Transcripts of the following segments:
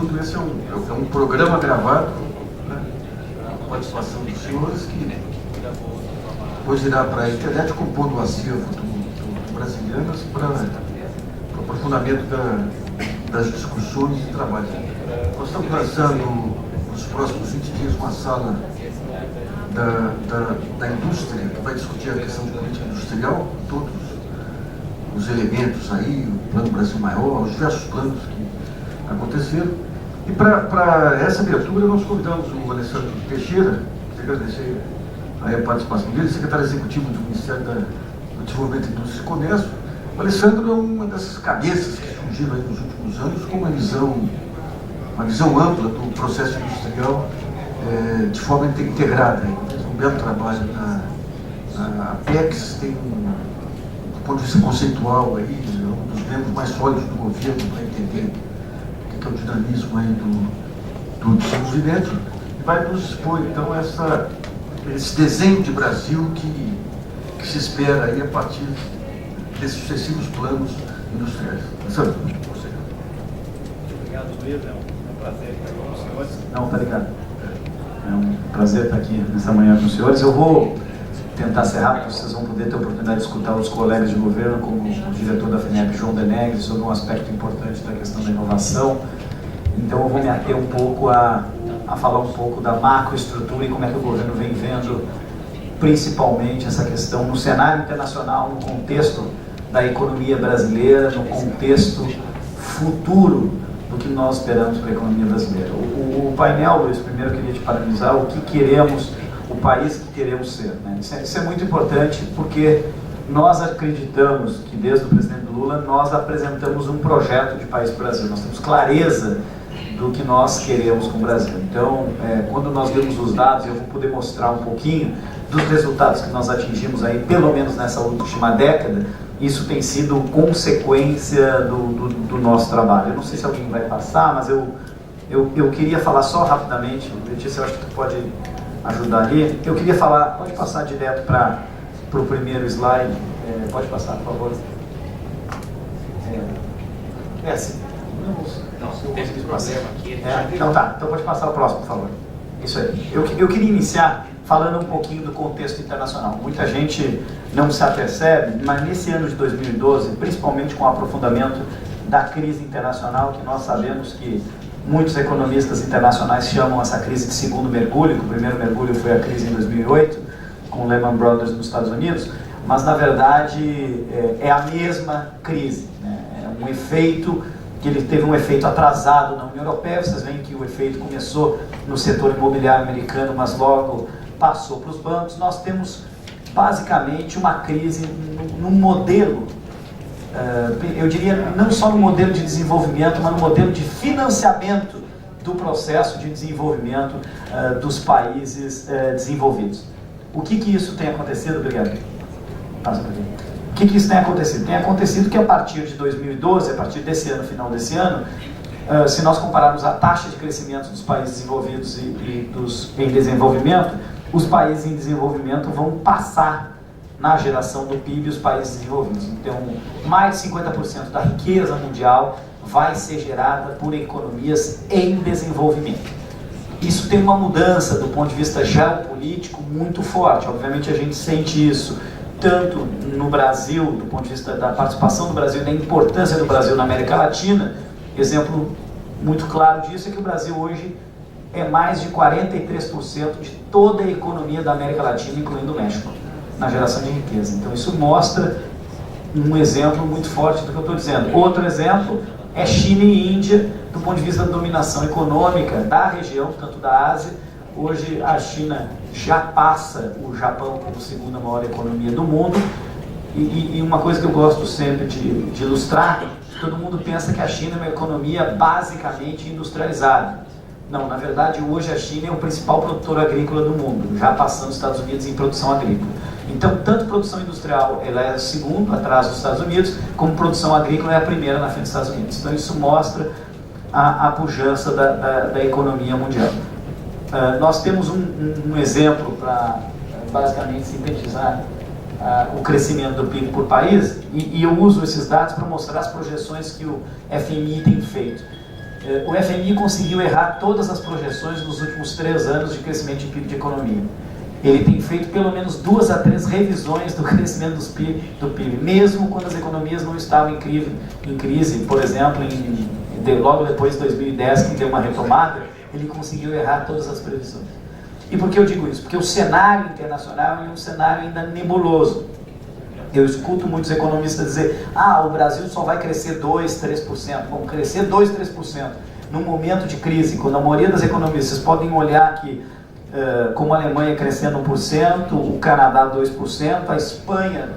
tudo, esse é um programa gravado, né, com a participação dos senhores, que depois irá para a internet compondo o acervo do Brasilianas para o aprofundamento das discussões e trabalho. Nós estamos lançando nos próximos 20 dias uma sala da indústria, que vai discutir a questão de política industrial, todos os elementos aí, o Plano Brasil Maior, os diversos planos que aconteceram. E para essa abertura nós convidamos o Alessandro Teixeira, que agradecer aí a participação dele, secretário executivo do Ministério do Desenvolvimento, Indústria e Comércio. O Alessandro é uma das cabeças que surgiram aí nos últimos anos com uma visão ampla do processo industrial de forma integrada. Fez um belo trabalho na Apex, tem do ponto de vista conceitual aí, um dos membros mais sólidos do governo para entender o que é o dinamismo aí do desenvolvimento, e vai nos expor então esse desenho de Brasil que se espera aí a partir desses sucessivos planos industriais. Alessandro, você. Obrigado, Luiz. É um prazer estar com os senhores. Não, tá ligado. É um prazer estar aqui nessa manhã com os senhores. Eu vou tentar ser rápido, vocês vão poder ter a oportunidade de escutar os colegas de governo, como o diretor da FINEP, João Denegri, sobre um aspecto importante da questão da inovação. Então eu vou me ater um pouco a falar um pouco da macroestrutura e como é que o governo vem vendo principalmente essa questão no cenário internacional, no contexto da economia brasileira, no contexto futuro do que nós esperamos para a economia brasileira. O painel, Luiz, primeiro eu queria te parabenizar, o que queremos, o país que queremos ser, né? Isso é muito importante porque nós acreditamos que desde o presidente Lula nós apresentamos um projeto de país para o Brasil, nós temos clareza do que nós queremos com o Brasil. Então, quando nós vemos os dados, eu vou poder mostrar um pouquinho dos resultados que nós atingimos aí, pelo menos nessa última década. Isso tem sido consequência do nosso trabalho. Eu não sei se alguém vai passar, mas eu queria falar só rapidamente, Letícia, eu acho que tu pode ajudar ali. Eu queria falar, pode passar direto para o primeiro slide, pode passar, por favor. Sim. Não, teve um problema aqui. Então tá, então pode passar o próximo, por favor. Isso aí. Eu queria iniciar falando um pouquinho do contexto internacional. Muita gente não se apercebe, mas nesse ano de 2012, principalmente com o aprofundamento da crise internacional, que nós sabemos que muitos economistas internacionais chamam essa crise de segundo mergulho, que o primeiro mergulho foi a crise em 2008, com Lehman Brothers nos Estados Unidos, mas na verdade é a mesma crise, né? É um efeito que ele teve um efeito atrasado na União Europeia. Vocês veem que o efeito começou no setor imobiliário americano, mas logo passou para os bancos. Nós temos basicamente uma crise no modelo, eu diria não só no modelo de desenvolvimento, mas no modelo de financiamento do processo de desenvolvimento dos países desenvolvidos. O que isso tem acontecido? Obrigado. Passa para aqui. O que isso tem acontecido? Tem acontecido que a partir de 2012, a partir desse ano, final desse ano, se nós compararmos a taxa de crescimento dos países desenvolvidos e dos em desenvolvimento, os países em desenvolvimento vão passar na geração do PIB os países desenvolvidos. Então, mais de 50% da riqueza mundial vai ser gerada por economias em desenvolvimento. Isso tem uma mudança do ponto de vista geopolítico muito forte. Obviamente a gente sente isso tanto no Brasil, do ponto de vista da participação do Brasil e da importância do Brasil na América Latina. Exemplo muito claro disso é que o Brasil hoje é mais de 43% de toda a economia da América Latina, incluindo o México, na geração de riqueza. Então isso mostra um exemplo muito forte do que eu estou dizendo. Outro exemplo é China e Índia, do ponto de vista da dominação econômica da região, tanto da Ásia. Hoje a China já passa o Japão como segunda maior economia do mundo. E uma coisa que eu gosto sempre de ilustrar, todo mundo pensa que a China é uma economia basicamente industrializada. Não, na verdade hoje a China é o principal produtor agrícola do mundo, já passando os Estados Unidos em produção agrícola. Então, tanto produção industrial ela é a segunda atrás dos Estados Unidos, como produção agrícola é a primeira na frente dos Estados Unidos. Então isso mostra a pujança da economia mundial. Nós temos um exemplo para basicamente sintetizar o crescimento do PIB por país, e eu uso esses dados para mostrar as projeções que o FMI tem feito. O FMI conseguiu errar todas as projeções nos últimos 3 anos de crescimento de PIB de economia. Ele tem feito pelo menos 2 a 3 revisões do crescimento do PIB, mesmo quando as economias não estavam em crise. Por exemplo, logo depois de 2010, que deu uma retomada, ele conseguiu errar todas as previsões. E por que eu digo isso? Porque o cenário internacional é um cenário ainda nebuloso. Eu escuto muitos economistas dizer: o Brasil só vai crescer 2, 3%. Vamos crescer 2, 3%. Num momento de crise, quando a maioria das economias, vocês podem olhar que como a Alemanha crescendo 1%, o Canadá 2%, a Espanha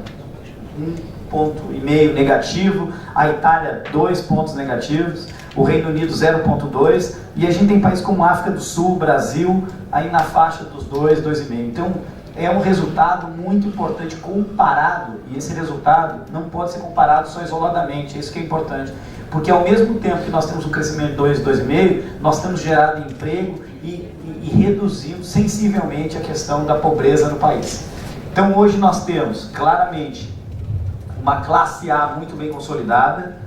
1,5 ponto negativo, a Itália 2 pontos negativos, o Reino Unido 0,2%, e a gente tem países como a África do Sul, Brasil, aí na faixa dos 2, 2,5%. Então é um resultado muito importante comparado, e esse resultado não pode ser comparado só isoladamente, isso que é importante, porque ao mesmo tempo que nós temos um crescimento de 2, 2,5%, nós temos gerado emprego e reduzindo sensivelmente a questão da pobreza no país. Então hoje nós temos claramente uma classe A muito bem consolidada,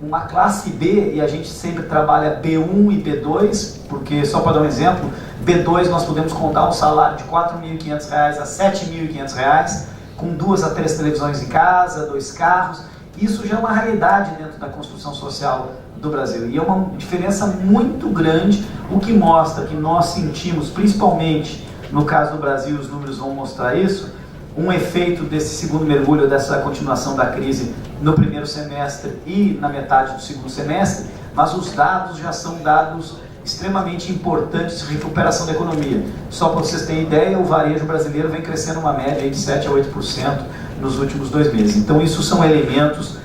uma classe B, e a gente sempre trabalha B1 e B2, porque só para dar um exemplo, B2 nós podemos contar um salário de R$ 4.500 a R$ 7.500, com 2 a 3 televisões em casa, 2 carros. Isso já é uma realidade dentro da construção social do Brasil, e é uma diferença muito grande, o que mostra que nós sentimos, principalmente no caso do Brasil, os números vão mostrar isso, um efeito desse segundo mergulho, dessa continuação da crise no primeiro semestre e na metade do segundo semestre, mas os dados já são dados extremamente importantes de recuperação da economia. Só para vocês terem ideia, o varejo brasileiro vem crescendo uma média de 7 a 8% nos últimos 2 meses. Então isso são elementos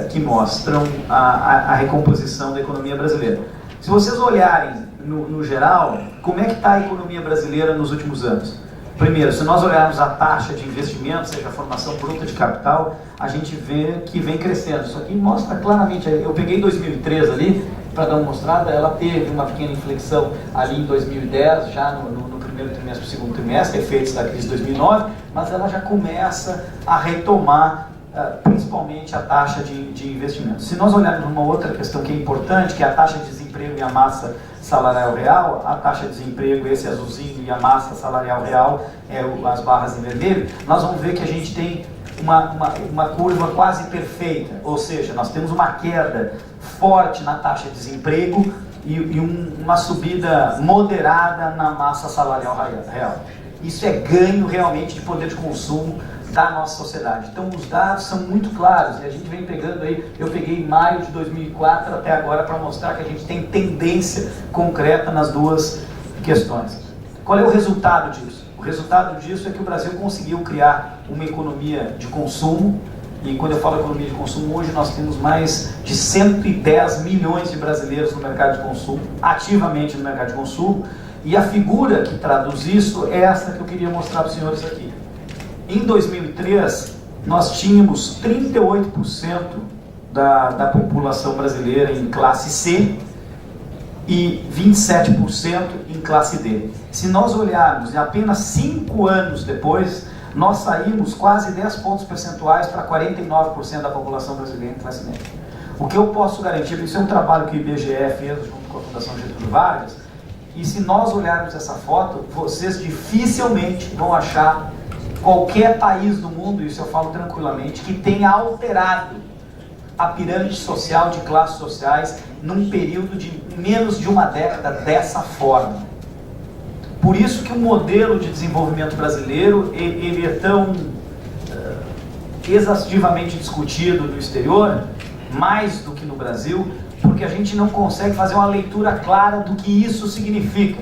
que mostram a recomposição da economia brasileira. Se vocês olharem no geral, como é que está a economia brasileira nos últimos anos? Primeiro, se nós olharmos a taxa de investimento, seja a formação bruta de capital, a gente vê que vem crescendo. Isso aqui mostra claramente, eu peguei 2003 ali, para dar uma mostrada, ela teve uma pequena inflexão ali em 2010, já no primeiro trimestre, segundo trimestre, efeitos da crise de 2009, mas ela já começa a retomar principalmente a taxa de investimento. Se nós olharmos uma outra questão que é importante, que é a taxa de desemprego e a massa salarial real, a taxa de desemprego, esse azulzinho, e a massa salarial real, as barras em vermelho, nós vamos ver que a gente tem uma curva quase perfeita, ou seja, nós temos uma queda forte na taxa de desemprego e uma subida moderada na massa salarial real. Isso é ganho realmente de poder de consumo da nossa sociedade. Então os dados são muito claros, e a gente vem pegando aí, eu peguei maio de 2004 até agora para mostrar que a gente tem tendência concreta nas duas questões. Qual é o resultado disso? O resultado disso é que o Brasil conseguiu criar uma economia de consumo, e quando eu falo economia de consumo, hoje nós temos mais de 110 milhões de brasileiros no mercado de consumo, ativamente no mercado de consumo, e a figura que traduz isso é essa que eu queria mostrar para os senhores aqui. Em 2003, nós tínhamos 38% da população brasileira em classe C e 27% em classe D. Se nós olharmos, apenas 5 anos depois, nós saímos quase 10 pontos percentuais para 49% da população brasileira em classe média. O que eu posso garantir, isso é um trabalho que o IBGE fez junto com a Fundação Getúlio Vargas, e se nós olharmos essa foto, vocês dificilmente vão achar qualquer país do mundo, isso eu falo tranquilamente, que tenha alterado a pirâmide social de classes sociais num período de menos de uma década dessa forma. Por isso que o modelo de desenvolvimento brasileiro ele é tão exaustivamente discutido no exterior, mais do que no Brasil, porque a gente não consegue fazer uma leitura clara do que isso significa.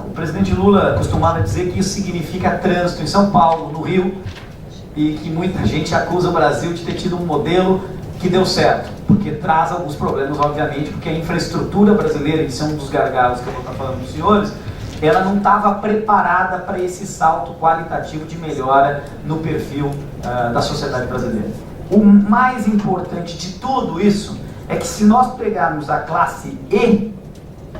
O presidente Lula costumava dizer que isso significa trânsito em São Paulo, no Rio, e que muita gente acusa o Brasil de ter tido um modelo que deu certo, porque traz alguns problemas, obviamente, porque a infraestrutura brasileira, isso é um dos gargalos que eu vou estar falando para os senhores, ela não estava preparada para esse salto qualitativo de melhora no perfil da sociedade brasileira. O mais importante de tudo isso é que se nós pegarmos a classe E,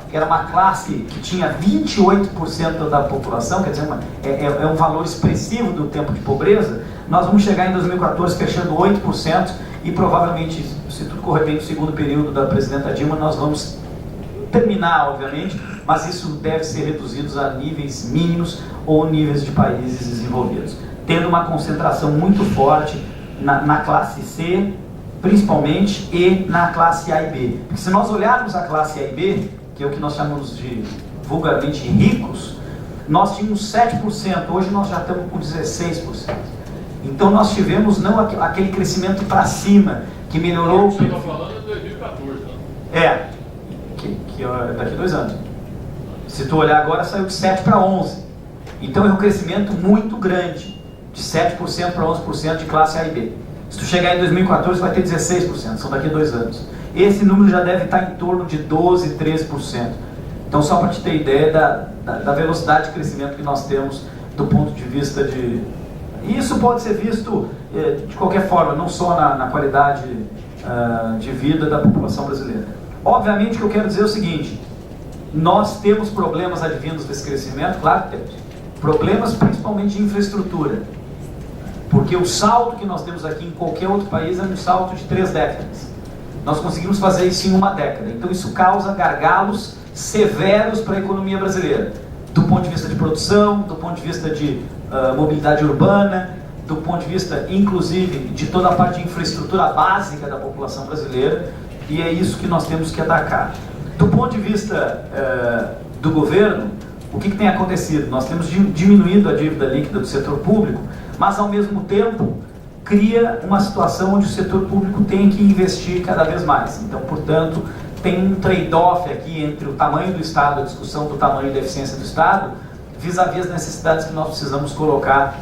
que era uma classe que tinha 28% da população, quer dizer, é um valor expressivo do tempo de pobreza, nós vamos chegar em 2014 fechando 8% e provavelmente, se tudo correr bem no segundo período da presidenta Dilma, nós vamos terminar, obviamente, mas isso deve ser reduzido a níveis mínimos ou níveis de países desenvolvidos, tendo uma concentração muito forte na classe C, principalmente, e na classe A e B. Porque se nós olharmos a classe A e B, que é o que nós chamamos de vulgarmente ricos, nós tínhamos 7%, hoje nós já estamos com 16%. Então nós tivemos não aquele crescimento para cima, que melhorou... Você está falando de 2014, né? É, daqui 2 anos. Se tu olhar agora, saiu de 7 para 11. Então é um crescimento muito grande, de 7% para 11% de classe A e B. Se tu chegar em 2014, vai ter 16%, são daqui a 2 anos. Esse número já deve estar em torno de 12%, 13%. Então, só para te ter ideia da velocidade de crescimento que nós temos do ponto de vista de... E isso pode ser visto de qualquer forma, não só na qualidade de vida da população brasileira. Obviamente que eu quero dizer o seguinte: nós temos problemas advindos desse crescimento, claro que temos. Problemas principalmente de infraestrutura. Porque o salto que nós temos aqui em qualquer outro país é um salto de 3 décadas. Nós conseguimos fazer isso em 1 década. Então isso causa gargalos severos para a economia brasileira. Do ponto de vista de produção, do ponto de vista de mobilidade urbana, do ponto de vista, inclusive, de toda a parte de infraestrutura básica da população brasileira. E é isso que nós temos que atacar. Do ponto de vista do governo, o que tem acontecido? Nós temos diminuído a dívida líquida do setor público, mas ao mesmo tempo cria uma situação onde o setor público tem que investir cada vez mais. Então, portanto, tem um trade-off aqui entre o tamanho do Estado, a discussão do tamanho da eficiência do Estado, vis-à-vis as necessidades que nós precisamos colocar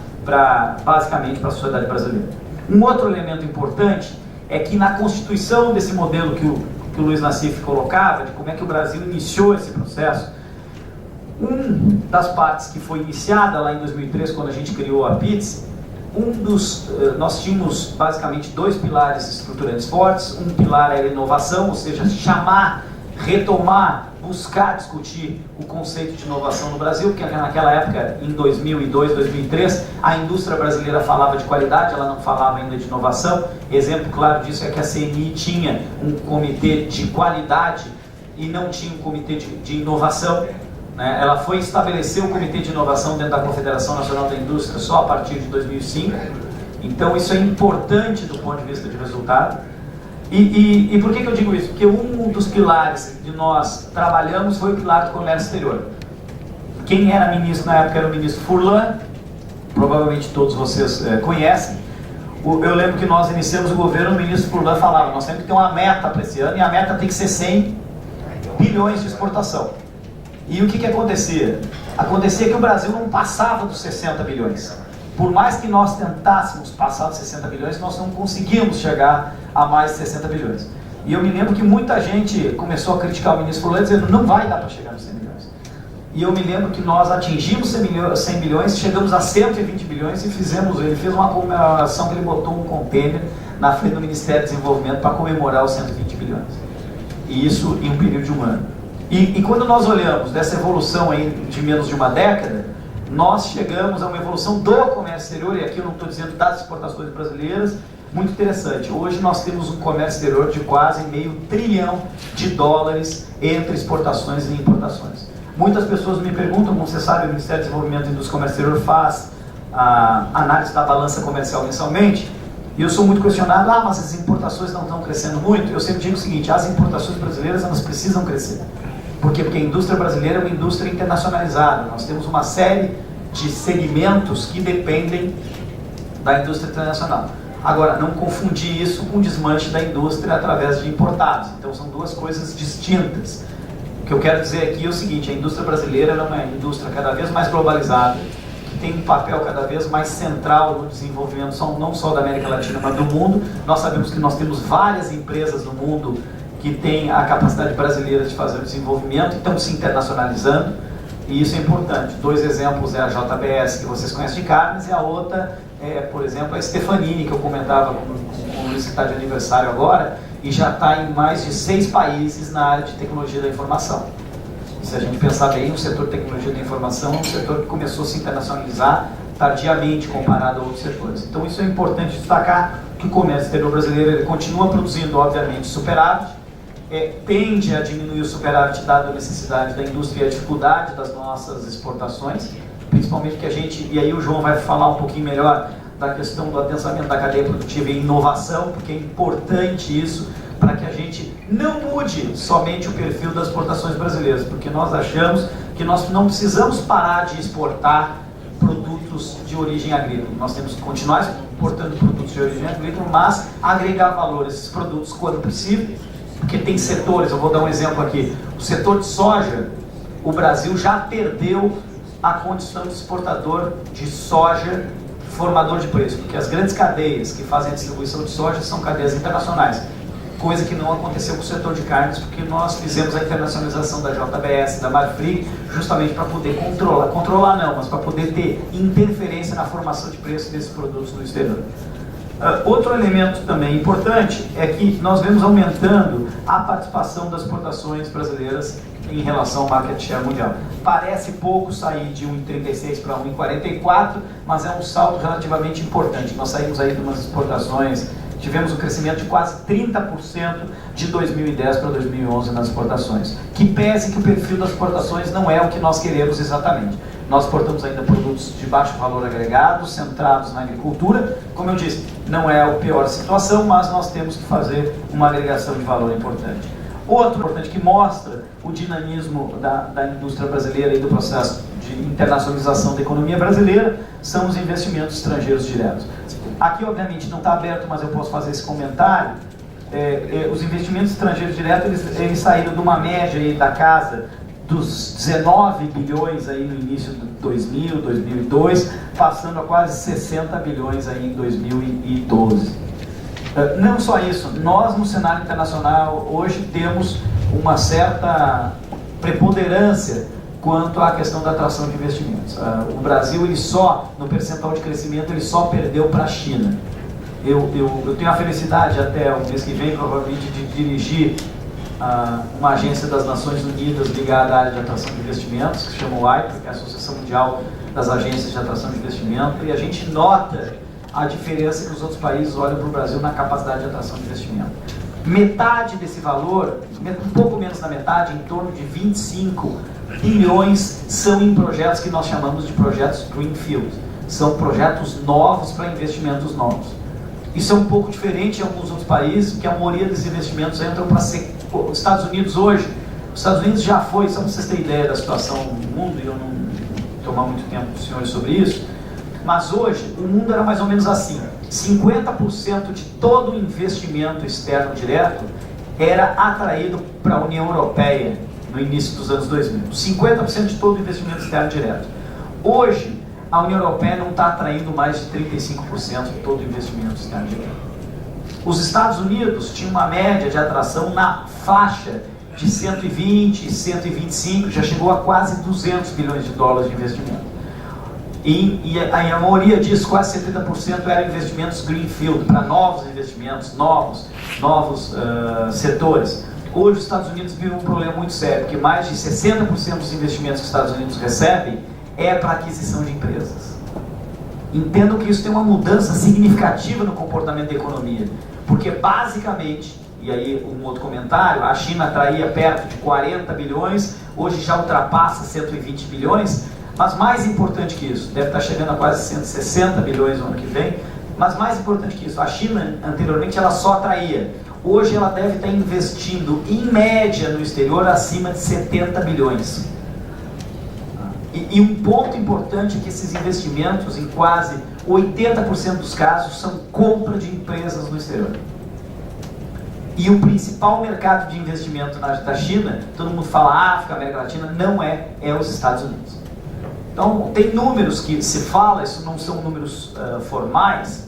basicamente para a sociedade brasileira. Um outro elemento importante é que na constituição desse modelo que o Luiz Nassif colocava, de como é que o Brasil iniciou esse processo, das partes que foi iniciada lá em 2003, quando a gente criou a PITS, nós tínhamos basicamente 2 pilares estruturantes fortes. Um pilar era inovação, ou seja, retomar, buscar discutir o conceito de inovação no Brasil, porque naquela época, em 2002, 2003, a indústria brasileira falava de qualidade, ela não falava ainda de inovação. Exemplo claro disso é que a CNI tinha um comitê de qualidade e não tinha um comitê de inovação. Ela foi estabelecer o Comitê de Inovação dentro da Confederação Nacional da Indústria só a partir de 2005. Então isso é importante do ponto de vista de resultado. E por que eu digo isso? Porque um dos pilares que nós trabalhamos foi o pilar do comércio exterior. Quem era ministro na época era o ministro Furlan, provavelmente todos vocês conhecem. Eu lembro que nós iniciamos o governo, o ministro Furlan falava: nós temos que ter uma meta para esse ano, e a meta tem que ser 100 bilhões de exportação. E o que acontecia? Acontecia que o Brasil não passava dos 60 bilhões. Por mais que nós tentássemos passar dos 60 bilhões, nós não conseguíamos chegar a mais de 60 bilhões. E eu me lembro que muita gente começou a criticar o ministro Furlan, dizendo: não vai dar para chegar nos 100 bilhões. E eu me lembro que nós atingimos 100 bilhões, chegamos a 120 bilhões e ele fez uma comemoração que ele botou um contêiner na frente do Ministério do Desenvolvimento para comemorar os 120 bilhões. E isso em um período de 1 ano. E quando nós olhamos dessa evolução aí de menos de 1 década, nós chegamos a uma evolução do comércio exterior, e aqui eu não estou dizendo das exportações brasileiras, muito interessante. Hoje nós temos um comércio exterior de quase $500 bilhão entre exportações e importações. Muitas pessoas me perguntam, como você sabe, o Ministério do Desenvolvimento e Indústria e Comércio Exterior faz a análise da balança comercial mensalmente, e eu sou muito questionado: mas as importações não estão crescendo muito. Eu sempre digo o seguinte: as importações brasileiras, elas precisam crescer. Por quê? Porque a indústria brasileira é uma indústria internacionalizada. Nós temos uma série de segmentos que dependem da indústria internacional. Agora, não confundir isso com o desmanche da indústria através de importados. Então, são 2 coisas distintas. O que eu quero dizer aqui é o seguinte: a indústria brasileira é uma indústria cada vez mais globalizada, que tem um papel cada vez mais central no desenvolvimento, não só da América Latina, mas do mundo. Nós sabemos que nós temos várias empresas no mundo que têm a capacidade brasileira de fazer o desenvolvimento e estão se internacionalizando, e isso é importante. 2 exemplos é a JBS, que vocês conhecem de carnes, e a outra é, por exemplo, a Stefanini, que eu comentava com o Luiz, que está de aniversário agora, e já está em mais de 6 países na área de tecnologia da informação. E se a gente pensar bem, o setor de tecnologia da informação é um setor que começou a se internacionalizar tardiamente comparado a outros setores. Então isso é importante destacar, que o comércio exterior brasileiro ele continua produzindo, obviamente, superávit. tende a diminuir o superávit dado a necessidade da indústria e a dificuldade das nossas exportações, principalmente que a gente, e aí o João vai falar um pouquinho melhor da questão do adensamento da cadeia produtiva e inovação, porque é importante isso para que a gente não mude somente o perfil das exportações brasileiras, porque nós achamos que nós não precisamos parar de exportar produtos de origem agrícola. Nós temos que continuar exportando produtos de origem agrícola, mas agregar valor a esses produtos quando possível, porque tem setores, eu vou dar um exemplo aqui, o setor de soja, o Brasil já perdeu a condição de exportador de soja formador de preço, porque as grandes cadeias que fazem a distribuição de soja são cadeias internacionais, coisa que não aconteceu com o setor de carnes, porque nós fizemos a internacionalização da JBS, da Marfrig, justamente para poder controlar não, mas para poder ter interferência na formação de preço desses produtos no exterior. Outro elemento também importante é que nós vemos aumentando a participação das exportações brasileiras em relação ao market share mundial. Parece pouco sair de 1,36 para 1,44, mas é um salto relativamente importante. Nós saímos aí de umas exportações, tivemos um crescimento de quase 30% de 2010 para 2011 nas exportações, que pese que o perfil das exportações não é o que nós queremos exatamente. Nós exportamos ainda produtos de baixo valor agregado, centrados na agricultura. Como eu disse, não é a pior situação, mas nós temos que fazer uma agregação de valor importante. Outro importante que mostra o dinamismo da indústria brasileira e do processo de internacionalização da economia brasileira são os investimentos estrangeiros diretos. Aqui, obviamente, não está aberto, mas eu posso fazer esse comentário. Os investimentos estrangeiros diretos, eles saíram de uma média aí da casa dos 19 bilhões aí no início de 2000, 2002, passando a quase 60 bilhões aí em 2012. Não só isso, nós no cenário internacional hoje temos uma certa preponderância quanto à questão da atração de investimentos. O Brasil, ele só, no percentual de crescimento, ele só perdeu para a China. Eu tenho a felicidade até o mês que vem, provavelmente, de dirigir uma agência das Nações Unidas ligada à área de atração de investimentos, que se chama o IPA, que é a Associação Mundial das Agências de Atração de Investimento, e a gente nota a diferença que os outros países olham para o Brasil na capacidade de atração de investimento. Metade desse valor, um pouco menos da metade, em torno de 25 bilhões, são em projetos que nós chamamos de projetos Greenfield. São projetos novos para investimentos novos. Isso é um pouco diferente em alguns outros países, porque a maioria desses investimentos entram para ser... Os Estados Unidos hoje, os Estados Unidos já foi, só para vocês terem ideia da situação do mundo, e eu não vou tomar muito tempo com os senhores sobre isso, mas hoje o mundo era mais ou menos assim: 50% de todo o investimento externo direto era atraído para a União Europeia no início dos anos 2000. 50% de todo o investimento externo direto. Hoje, a União Europeia não está atraindo mais de 35% de todo o investimento externo direto. Os Estados Unidos tinham uma média de atração na faixa de 120, 125, já chegou a quase 200 bilhões de dólares de investimento. E a maioria disso, quase 70%, eram investimentos greenfield, para novos investimentos, novos setores. Hoje os Estados Unidos vivem um problema muito sério, porque mais de 60% dos investimentos que os Estados Unidos recebem é para aquisição de empresas. Entendo que isso tem uma mudança significativa no comportamento da economia, porque basicamente, e aí um outro comentário, a China atraía perto de 40 bilhões, hoje já ultrapassa 120 bilhões, mas mais importante que isso, deve estar chegando a quase 160 bilhões no ano que vem, mas mais importante que isso, a China anteriormente ela só atraía, hoje ela deve estar investindo em média no exterior acima de 70 bilhões. E um ponto importante é que esses investimentos, em quase 80% dos casos, são compra de empresas no exterior. E o principal mercado de investimento da China, todo mundo fala África, América Latina, não é os Estados Unidos. Então, tem números que se fala, isso não são números formais,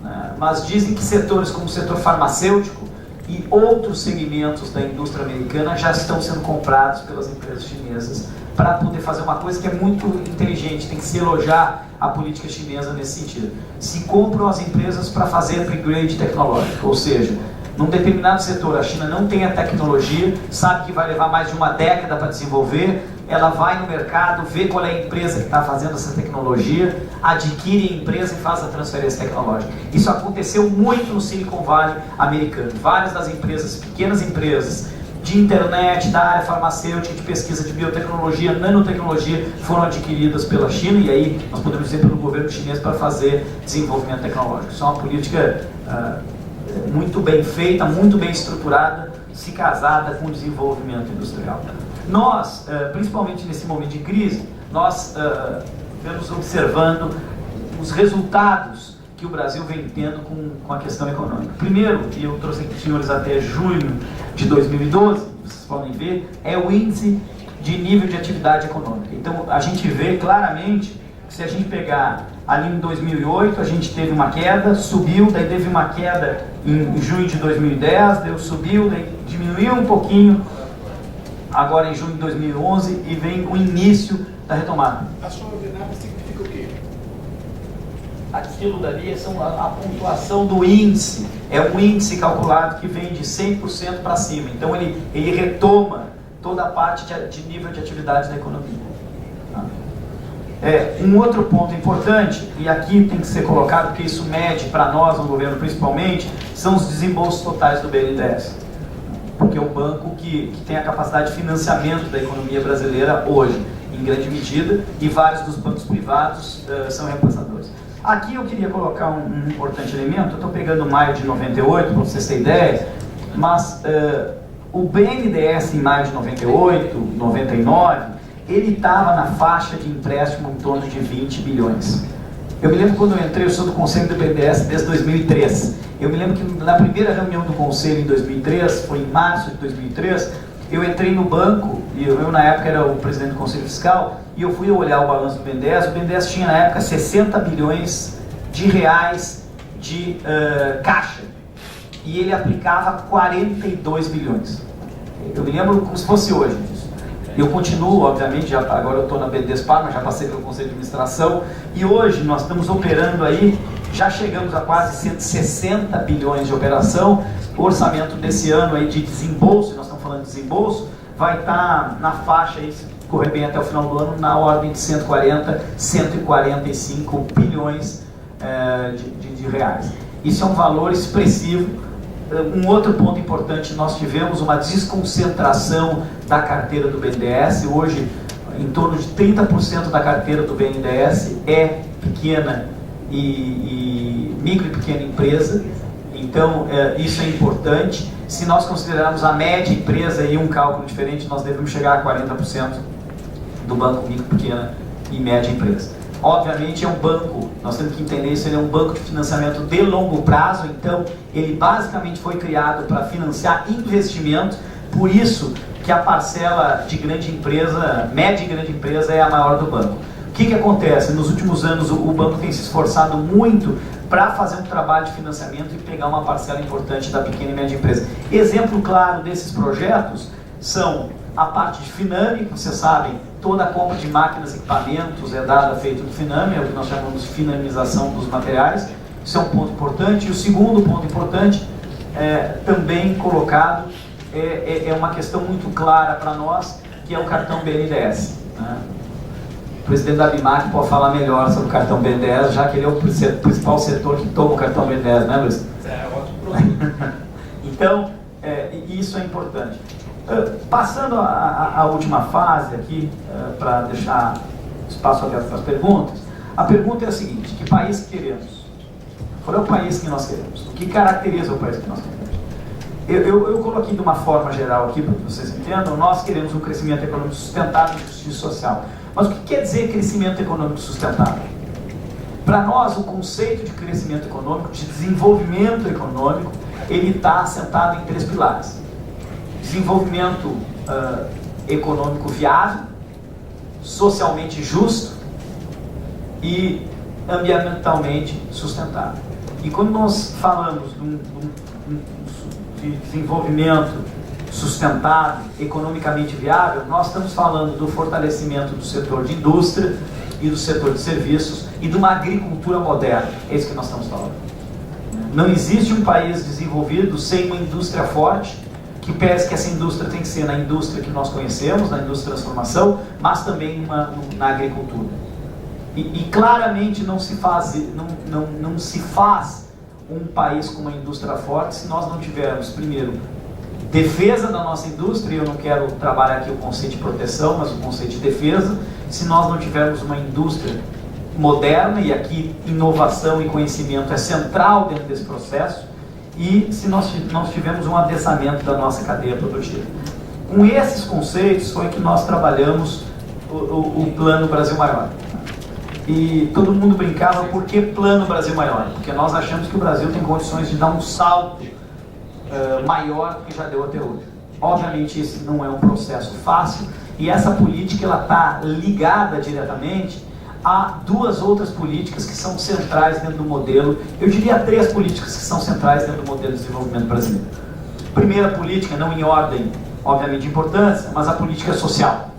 né, mas dizem que setores como o setor farmacêutico e outros segmentos da indústria americana já estão sendo comprados pelas empresas chinesas para poder fazer uma coisa que é muito inteligente, tem que se elogiar a política chinesa nesse sentido. Se compram as empresas para fazer upgrade tecnológico, ou seja, num determinado setor a China não tem a tecnologia, sabe que vai levar mais de uma década para desenvolver, ela vai no mercado, vê qual é a empresa que está fazendo essa tecnologia, adquire a empresa e faz a transferência tecnológica. Isso aconteceu muito no Silicon Valley americano. Várias das empresas, pequenas empresas, de internet, da área farmacêutica, de pesquisa de biotecnologia, nanotecnologia, foram adquiridas pela China, e aí nós podemos dizer pelo governo chinês para fazer desenvolvimento tecnológico. Isso é uma política muito bem feita, muito bem estruturada, se casada com o desenvolvimento industrial. Nós, principalmente nesse momento de crise, nós vamos observando os resultados que o Brasil vem tendo com a questão econômica. Primeiro, e eu trouxe aqui, senhores, até junho de 2012, vocês podem ver, é o índice de nível de atividade econômica. Então, a gente vê claramente que se a gente pegar ali em 2008, a gente teve uma queda, subiu, daí teve uma queda em junho de 2010, daí subiu, daí diminuiu um pouquinho, agora em junho de 2011, e vem o início da retomada. A extraordinária significa o quê? Aquilo dali é a pontuação do índice, é um índice calculado que vem de 100% para cima, então ele retoma toda a parte de nível de atividade da economia. Um outro ponto importante, e aqui tem que ser colocado, porque isso mede para nós, no governo principalmente, são os desembolsos totais do BNDES, porque é um banco que tem a capacidade de financiamento da economia brasileira hoje, em grande medida, e vários dos bancos privados são repassadores. Aqui eu queria colocar um importante elemento, eu estou pegando maio de 98, para vocês terem ideia, mas o BNDES em maio de 98, 99, ele estava na faixa de empréstimo em torno de 20 bilhões. Eu me lembro quando eu entrei, eu sou do Conselho do BNDES desde 2003. Eu me lembro que na primeira reunião do Conselho em 2003, foi em março de 2003, eu entrei no banco, e eu na época era o presidente do Conselho Fiscal, e eu fui olhar o balanço do BNDES. O BNDES tinha na época 60 bilhões de reais de caixa, e ele aplicava 42 bilhões. Eu me lembro como se fosse hoje. Eu continuo, obviamente, agora eu estou na BNDES Parma, já passei pelo Conselho de Administração, e hoje nós estamos operando aí, já chegamos a quase 160 bilhões de operação. O orçamento desse ano aí de desembolso, nós estamos falando de desembolso, vai estar na faixa, aí, se correr bem até o final do ano, na ordem de 140, 145 bilhões de reais. Isso é um valor expressivo. Um outro ponto importante, nós tivemos uma desconcentração da carteira do BNDES. Hoje, em torno de 30% da carteira do BNDES é pequena e micro e pequena empresa. Então, isso é importante. Se nós considerarmos a média empresa e um cálculo diferente, nós devemos chegar a 40% do banco micro, pequena e média empresa. Obviamente é um banco, nós temos que entender isso, ele é um banco de financiamento de longo prazo, então ele basicamente foi criado para financiar investimento, por isso que a parcela de grande empresa, média e grande empresa, é a maior do banco. O que acontece? Nos últimos anos o banco tem se esforçado muito para fazer um trabalho de financiamento e pegar uma parcela importante da pequena e média empresa. Exemplo claro desses projetos são a parte de Finame, vocês sabem, toda a compra de máquinas e equipamentos é feita do Finame, é o que nós chamamos de finamização dos materiais. Isso é um ponto importante. E o segundo ponto importante, também colocado, é uma questão muito clara para nós, que é o cartão BNDES. Né? O presidente da ABIMAC pode falar melhor sobre o cartão BNDES, já que ele é o principal setor que toma o cartão BNDES, né, Luiz? Ótimo problema. Então, isso é importante. Passando a última fase aqui, para deixar espaço aberto para as perguntas, a pergunta é a seguinte: que país queremos? Qual é o país que nós queremos? O que caracteriza o país que nós queremos? Eu coloquei de uma forma geral aqui, para que vocês entendam, nós queremos um crescimento econômico sustentável e justiça social. Mas o que quer dizer crescimento econômico sustentável? Para nós, o conceito de crescimento econômico, de desenvolvimento econômico, ele está assentado em 3 pilares. Desenvolvimento econômico viável, socialmente justo e ambientalmente sustentável. E quando nós falamos de desenvolvimento sustentável, economicamente viável, nós estamos falando do fortalecimento do setor de indústria e do setor de serviços e de uma agricultura moderna. É isso que nós estamos falando. Não existe um país desenvolvido sem uma indústria forte, que pese que essa indústria tem que ser na indústria que nós conhecemos, na indústria de transformação, mas também na agricultura. E claramente não se faz um país com uma indústria forte se nós não tivermos, primeiro, defesa da nossa indústria. Eu não quero trabalhar aqui o conceito de proteção, mas o conceito de defesa. Se nós não tivermos uma indústria moderna, e aqui inovação e conhecimento é central dentro desse processo, e se nós tivermos um adensamento da nossa cadeia produtiva. Com esses conceitos foi que nós trabalhamos o Plano Brasil Maior. E todo mundo brincava, por que Plano Brasil Maior? Porque nós achamos que o Brasil tem condições de dar um salto maior do que já deu até hoje. Obviamente esse não é um processo fácil, e essa política ela está ligada diretamente a duas outras políticas que são centrais dentro do modelo. Eu diria 3 políticas que são centrais dentro do modelo de desenvolvimento brasileiro. Primeira política, não em ordem obviamente de importância, mas a política social.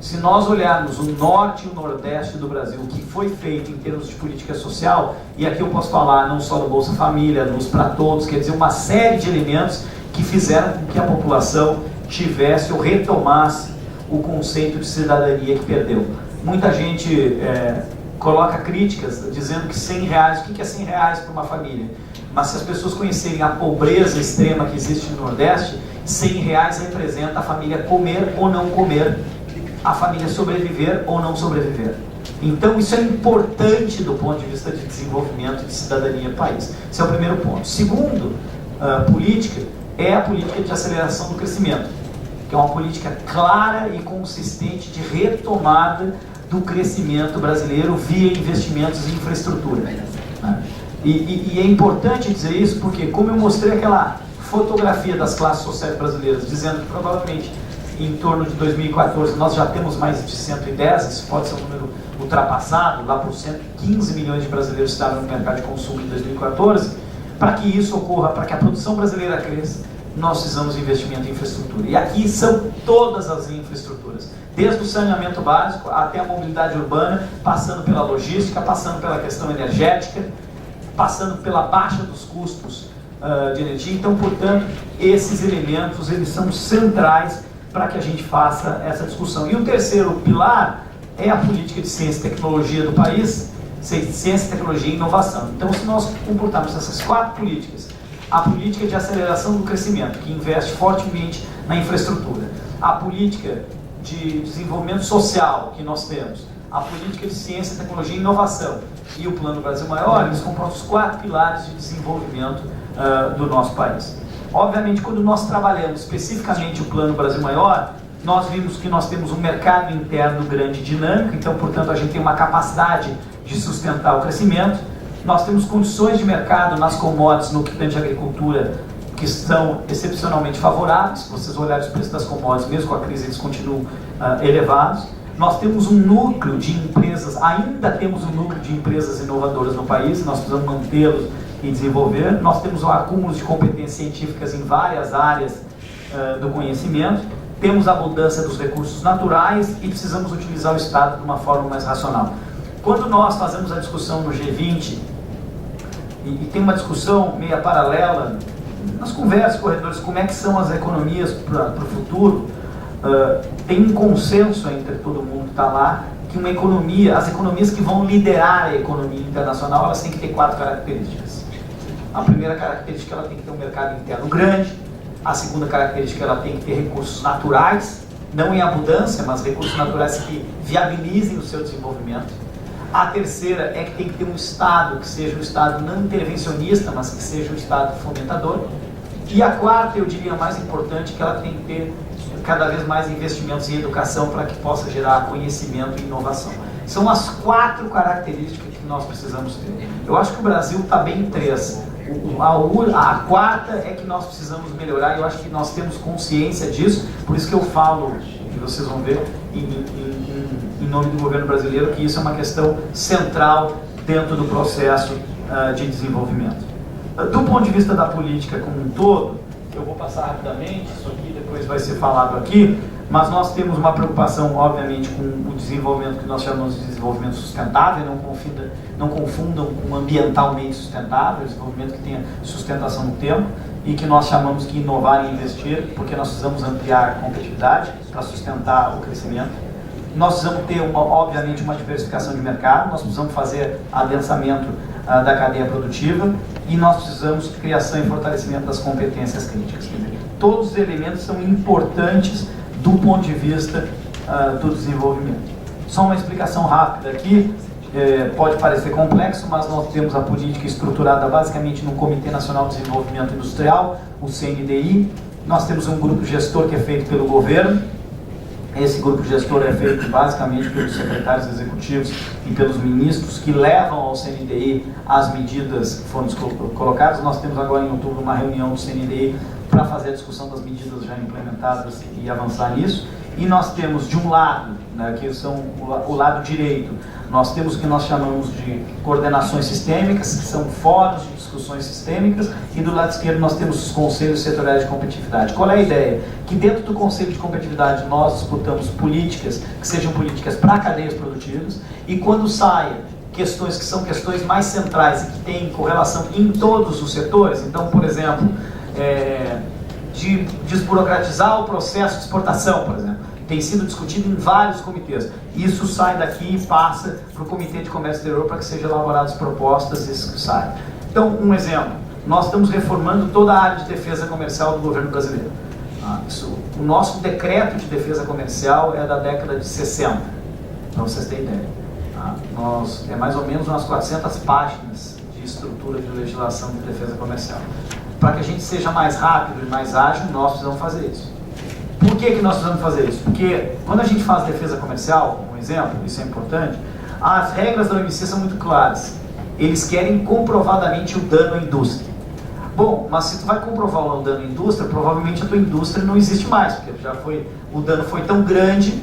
Se nós olharmos o norte e o nordeste do Brasil, o que foi feito em termos de política social, e aqui eu posso falar não só do Bolsa Família, Luz para Todos, quer dizer, uma série de elementos que fizeram com que a população tivesse ou retomasse o conceito de cidadania que perdeu. Muita gente coloca críticas dizendo que R$100, o que é R$100 para uma família? Mas se as pessoas conhecerem a pobreza extrema que existe no Nordeste, R$100 representa a família comer ou não comer, a família sobreviver ou não sobreviver. Então isso é importante do ponto de vista de desenvolvimento de cidadania do país. Esse é o primeiro ponto. Segundo, política é a política de aceleração do crescimento, que é uma política clara e consistente de retomada do crescimento brasileiro via investimentos em infraestrutura. E é importante dizer isso porque, como eu mostrei aquela fotografia das classes sociais brasileiras, dizendo que provavelmente em torno de 2014 nós já temos mais de 110, isso pode ser um número ultrapassado, lá por 115 milhões de brasileiros estavam no mercado de consumo em 2014, para que isso ocorra, para que a produção brasileira cresça, nós precisamos de investimento em infraestrutura. E aqui são todas as infraestruturas, desde o saneamento básico até a mobilidade urbana, passando pela logística, passando pela questão energética, passando pela baixa dos custos de energia. Então, portanto, esses elementos eles são centrais para que a gente faça essa discussão. E o terceiro pilar é a política de ciência e tecnologia do país, ciência, tecnologia e inovação. Então, se nós comportarmos essas 4 políticas, a política de aceleração do crescimento, que investe fortemente na infraestrutura, a política de desenvolvimento social que nós temos, a política de ciência, tecnologia e inovação e o Plano Brasil Maior, eles comportam os 4 pilares de desenvolvimento do nosso país. Obviamente, quando nós trabalhamos especificamente o Plano Brasil Maior, nós vimos que nós temos um mercado interno grande e dinâmico, então, portanto, a gente tem uma capacidade de sustentar o crescimento. Nós temos condições de mercado nas commodities, no que tange à agricultura, que estão excepcionalmente favoráveis. Se vocês olharem os preços das commodities, mesmo com a crise, eles continuam elevados. Nós temos um núcleo de empresas, ainda temos um núcleo de empresas inovadoras no país, nós precisamos mantê-los e desenvolver. Nós temos um acúmulo de competências científicas em várias áreas do conhecimento. Temos a abundância dos recursos naturais e precisamos utilizar o Estado de uma forma mais racional. Quando nós fazemos a discussão no G20, e tem uma discussão meia paralela, nas conversas, corredores, como é que são as economias para o futuro, tem um consenso entre todo mundo que está lá, que uma economia, as economias que vão liderar a economia internacional, elas têm que ter 4 características. A primeira característica, ela tem que ter um mercado interno grande. A segunda característica, ela tem que ter recursos naturais, não em abundância, mas recursos naturais que viabilizem o seu desenvolvimento. A terceira é que tem que ter um Estado que seja um Estado não intervencionista, mas que seja um Estado fomentador. E a quarta, eu diria mais importante, que ela tem que ter cada vez mais investimentos em educação para que possa gerar conhecimento e inovação. São as 4 características que nós precisamos ter. Eu acho que o Brasil está bem em 3. A quarta é que nós precisamos melhorar, e eu acho que nós temos consciência disso, por isso que eu falo, e vocês vão ver, em nome do governo brasileiro, que isso é uma questão central dentro do processo de desenvolvimento. Do ponto de vista da política como um todo, eu vou passar rapidamente, isso aqui depois vai ser falado aqui, mas nós temos uma preocupação, obviamente, com o desenvolvimento que nós chamamos de desenvolvimento sustentável, não confundam com ambientalmente sustentável, desenvolvimento que tenha sustentação no tempo, e que nós chamamos de inovar e investir, porque nós precisamos ampliar a competitividade para sustentar o crescimento. Nós precisamos ter, obviamente, uma diversificação de mercado, nós precisamos fazer adensamento da cadeia produtiva, e nós precisamos de criação e fortalecimento das competências críticas. Quer dizer, todos os elementos são importantes do ponto de vista do desenvolvimento. Só uma explicação rápida aqui, pode parecer complexo, mas nós temos a política estruturada basicamente no Comitê Nacional de Desenvolvimento Industrial, o CNDI. Nós temos um grupo gestor que é feito pelo governo. Esse grupo gestor é feito basicamente pelos secretários executivos e pelos ministros que levam ao CNDI as medidas que foram colocadas. Nós temos agora em outubro uma reunião do CNDI para fazer a discussão das medidas já implementadas e avançar nisso. E nós temos de um lado, né, que são o lado direito, nós temos o que nós chamamos de coordenações sistêmicas, que são fóruns de discussões sistêmicas, e do lado esquerdo nós temos os conselhos setoriais de competitividade. Qual é a ideia? Que dentro do conselho de competitividade nós discutamos políticas que sejam políticas para cadeias produtivas, e quando saia questões que são questões mais centrais e que têm correlação em todos os setores, então, por exemplo, de desburocratizar o processo de exportação, por exemplo, tem sido discutido em vários comitês. Isso sai daqui e passa para o Comitê de Comércio Exterior para que sejam elaboradas propostas e isso sai. Então, um exemplo, nós estamos reformando toda a área de defesa comercial do governo brasileiro. O nosso decreto de defesa comercial é da década de 60, para vocês terem ideia. É mais ou menos umas 400 páginas de estrutura de legislação de defesa comercial. Para que a gente seja mais rápido e mais ágil, nós precisamos fazer isso. Por que nós precisamos fazer isso? Porque quando a gente faz defesa comercial, um exemplo, isso é importante, as regras da OMC são muito claras. Eles querem comprovadamente o dano à indústria. Bom, mas se tu vai comprovar o dano à indústria, provavelmente a tua indústria não existe mais, porque o dano foi tão grande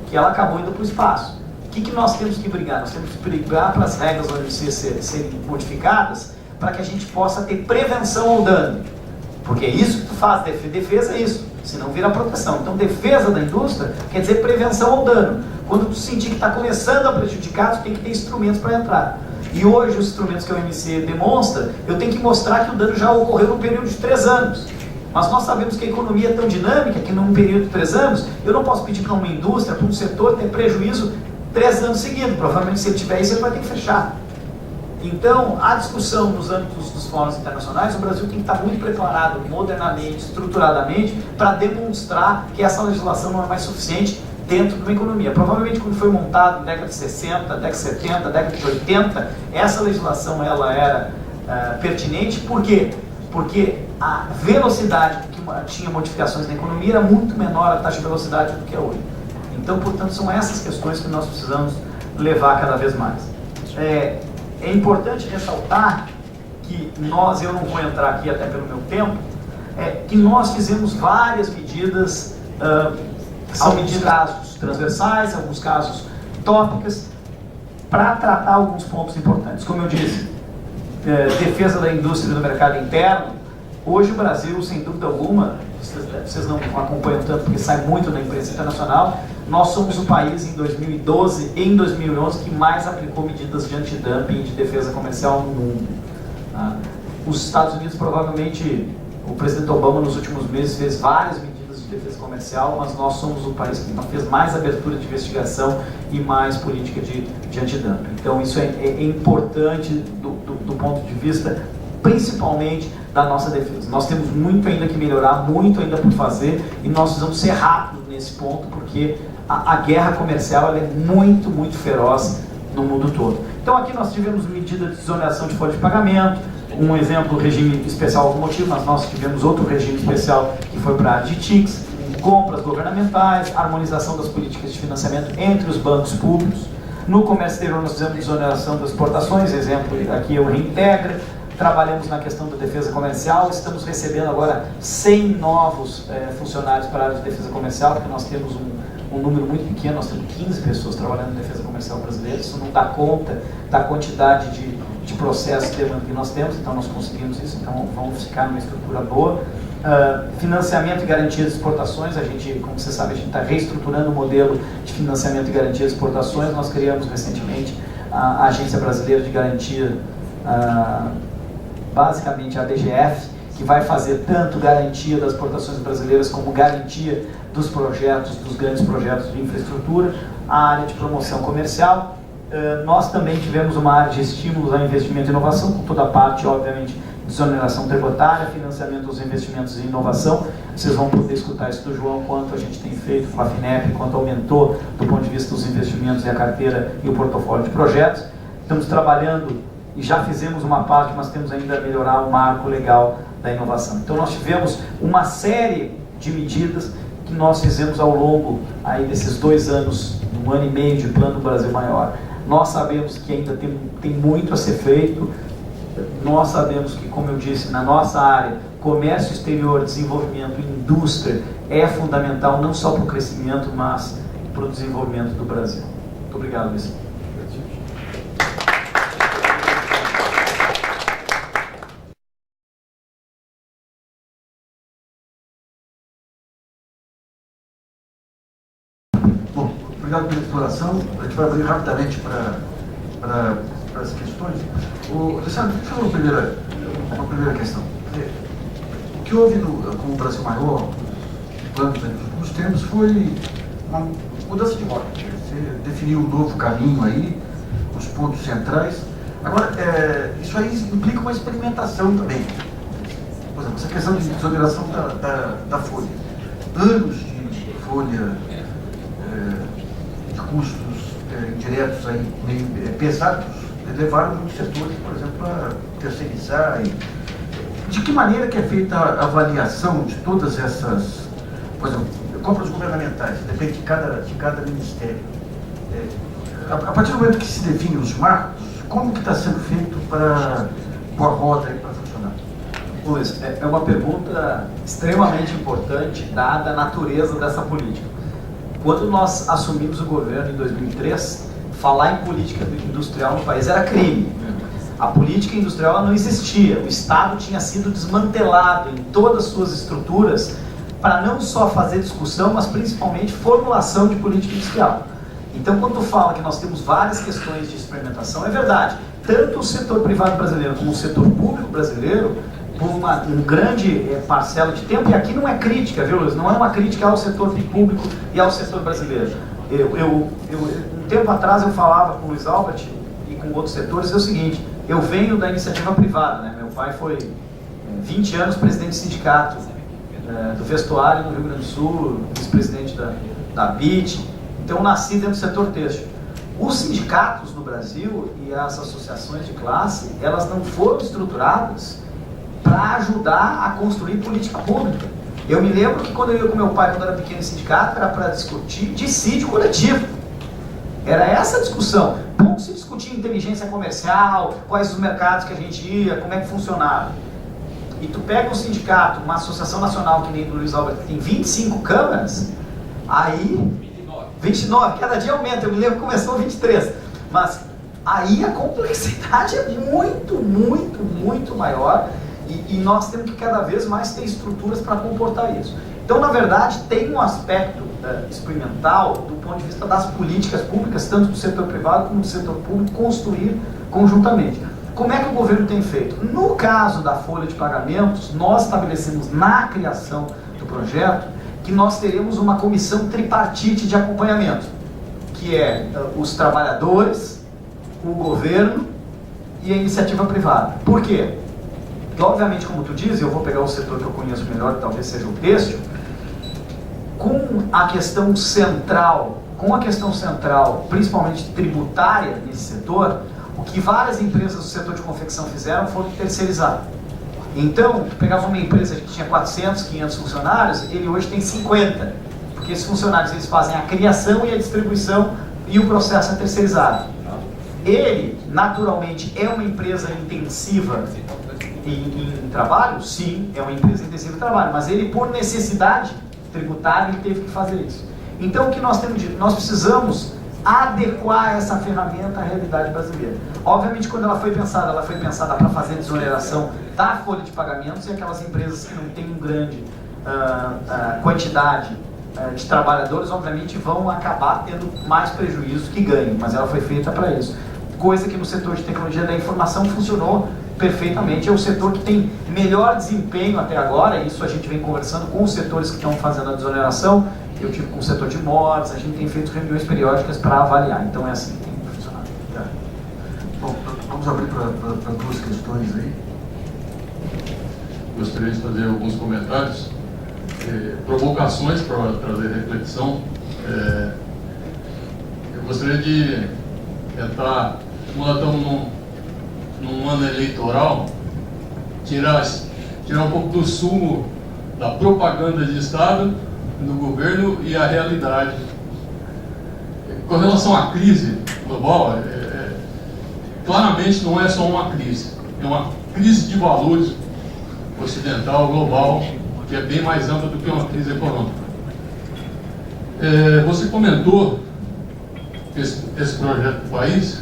que ela acabou indo para o espaço. O que nós temos que brigar? Nós temos que brigar para as regras da OMC serem modificadas para que a gente possa ter prevenção ao dano. Porque é isso que tu faz, defesa é isso, senão vira proteção. Então defesa da indústria quer dizer prevenção ao dano. Quando tu sentir que está começando a prejudicar, tu tem que ter instrumentos para entrar. E hoje os instrumentos que a OMC demonstra, eu tenho que mostrar que o dano já ocorreu num período de 3 anos. Mas nós sabemos que a economia é tão dinâmica que num período de 3 anos, eu não posso pedir para uma indústria, para um setor ter prejuízo 3 anos seguidos. Provavelmente se ele tiver isso, ele vai ter que fechar. Então, a discussão nos âmbitos dos fóruns internacionais, o Brasil tem que estar muito preparado, modernamente, estruturadamente, para demonstrar que essa legislação não é mais suficiente dentro de uma economia. Provavelmente, quando foi montado na década de 60, década de 70, década de 80, essa legislação ela era pertinente. Por quê? Porque a velocidade que tinha modificações na economia era muito menor a taxa de velocidade do que é hoje. Então, portanto, são essas questões que nós precisamos levar cada vez mais. É importante ressaltar que eu não vou entrar aqui até pelo meu tempo, que nós fizemos várias medidas, alguns casos transversais, alguns casos tópicas, para tratar alguns pontos importantes. Como eu disse, defesa da indústria e do mercado interno. Hoje o Brasil, sem dúvida alguma, vocês não acompanham tanto porque sai muito na imprensa internacional, nós somos o país em 2012 e em 2011 que mais aplicou medidas de antidumping e de defesa comercial no mundo. Os Estados Unidos, provavelmente, o presidente Obama nos últimos meses fez várias medidas de defesa comercial, mas nós somos o país que fez mais abertura de investigação e mais política de antidumping. Então isso é importante do ponto de vista, principalmente, da nossa defesa. Nós temos muito ainda que melhorar, muito ainda por fazer, e nós precisamos ser rápidos nesse ponto, porque a guerra comercial ela é muito, muito feroz no mundo todo. Então aqui nós tivemos medida de desoneração de folha de pagamento, um exemplo, regime especial automotivo, mas nós tivemos outro regime especial que foi para a área de TICs, compras governamentais, harmonização das políticas de financiamento entre os bancos públicos. No comércio exterior nós fizemos desoneração das exportações, exemplo aqui é o Reintegra. Trabalhamos na questão da defesa comercial, estamos recebendo agora 100 novos funcionários para a área de defesa comercial, porque nós temos um número muito pequeno, nós temos 15 pessoas trabalhando em defesa comercial brasileira, isso não dá conta da quantidade de processos que nós temos, então nós conseguimos isso, então vamos ficar numa estrutura boa. Financiamento e garantia de exportações, a gente, como você sabe, a gente está reestruturando o modelo de financiamento e garantia de exportações, nós criamos recentemente a Agência Brasileira de Garantia, basicamente a DGF, que vai fazer tanto garantia das exportações brasileiras como garantia dos projetos, dos grandes projetos de infraestrutura, a área de promoção comercial, Nós também tivemos uma área de estímulos a investimento e inovação, com toda a parte, obviamente, de desoneração tributária, financiamento dos investimentos em inovação. Vocês vão poder escutar isso do João, quanto a gente tem feito com a FINEP, quanto aumentou do ponto de vista dos investimentos e a carteira e o portfólio de projetos. Estamos trabalhando e já fizemos uma parte, mas temos ainda a melhorar o marco legal da inovação. Então nós tivemos uma série de medidas que nós fizemos ao longo aí desses 2 anos, 1 ano e meio de Plano Brasil Maior. Nós sabemos que ainda tem muito a ser feito. Nós sabemos que, como eu disse, na nossa área, comércio exterior, desenvolvimento, indústria é fundamental não só para o crescimento, mas para o desenvolvimento do Brasil. Muito obrigado, Luiz. Bom, obrigado pela exploração. A gente vai abrir rapidamente para as questões. Alessandro, deixa eu fazer uma primeira questão. O que houve com o Brasil Maior, nos últimos tempos, foi uma mudança de rota. Você definiu um novo caminho aí, os pontos centrais. Agora, isso aí implica uma experimentação também. Por exemplo, essa questão de desoneração da folha. Anos de folha, de custos indiretos aí, meio pesados, levaram muitos setores, por exemplo, a terceirizar. De que maneira que é feita a avaliação de todas essas, por exemplo, compras governamentais, depende de cada ministério. A partir do momento que se definem os marcos, como que está sendo feito para pôr a roda aí para funcionar? Luiz, é uma pergunta extremamente importante, dada a natureza dessa política. Quando nós assumimos o governo em 2003, falar em política industrial no país era crime. A política industrial não existia. O Estado tinha sido desmantelado em todas as suas estruturas para não só fazer discussão, mas principalmente formulação de política industrial. Então, quando tu fala que nós temos várias questões de experimentação, é verdade. Tanto o setor privado brasileiro como o setor público brasileiro, por um grande parcela de tempo, e aqui não é crítica, viu, Luiz? Não é uma crítica ao setor público e ao setor brasileiro. Um tempo atrás eu falava com o Luiz Albert e com outros setores, é o seguinte: eu venho da iniciativa privada, né? Meu pai foi 20 anos presidente do sindicato do vestuário no Rio Grande do Sul, vice-presidente da BIT, então eu nasci dentro do setor têxtil. Os sindicatos no Brasil e as associações de classe, elas não foram estruturadas para ajudar a construir política pública. Eu me lembro que quando eu ia com meu pai, quando era pequeno em sindicato, era para discutir dissídio coletivo. Era essa a discussão. Como se discutia inteligência comercial, quais os mercados que a gente ia, como é que funcionava. E tu pega um sindicato, uma associação nacional que nem do Luiz Albert, que tem 25 câmaras, aí... 29, cada dia aumenta. Eu me lembro que começou 23. Mas aí a complexidade é muito, muito, muito maior. E nós temos que cada vez mais ter estruturas para comportar isso. Então, na verdade, tem um aspecto experimental do ponto de vista das políticas públicas, tanto do setor privado como do setor público, construir conjuntamente. Como é que o governo tem feito? No caso da folha de pagamentos, nós estabelecemos na criação do projeto que nós teremos uma comissão tripartite de acompanhamento, que é os trabalhadores, o governo e a iniciativa privada. Por quê? Porque, obviamente, como tu diz, eu vou pegar o setor que eu conheço melhor, que talvez seja o têxtil, com a questão central, principalmente tributária nesse setor, o que várias empresas do setor de confecção fizeram foi terceirizar. Então, tu pegava uma empresa que tinha 400, 500 funcionários, ele hoje tem 50, porque esses funcionários eles fazem a criação e a distribuição e o processo é terceirizado. Ele, naturalmente, é uma empresa intensiva em trabalho? Sim, é uma empresa intensiva em trabalho, mas ele, por necessidade tributária, ele teve que fazer isso. Então, o que nós temos dito? Nós precisamos adequar essa ferramenta à realidade brasileira. Obviamente, quando ela foi pensada para fazer desoneração da folha de pagamentos, e aquelas empresas que não têm uma grande quantidade de trabalhadores, obviamente, vão acabar tendo mais prejuízo que ganho, mas ela foi feita para isso. Coisa que no setor de tecnologia da informação funcionou perfeitamente, é o setor que tem melhor desempenho até agora, e isso a gente vem conversando com os setores que estão fazendo a desoneração. Eu tive com o setor de mods, a gente tem feito reuniões periódicas para avaliar, então é assim que tem funcionado. vamos abrir para duas questões aí. Gostaria de fazer alguns comentários, provocações para trazer reflexão. Eu gostaria de tentar, como nós estamos num ano eleitoral, tirar um pouco do sumo da propaganda de Estado, do governo e a realidade. Com relação à crise global, claramente não é só uma crise, é uma crise de valores ocidental, global, que é bem mais ampla do que uma crise econômica. Você comentou esse projeto do país,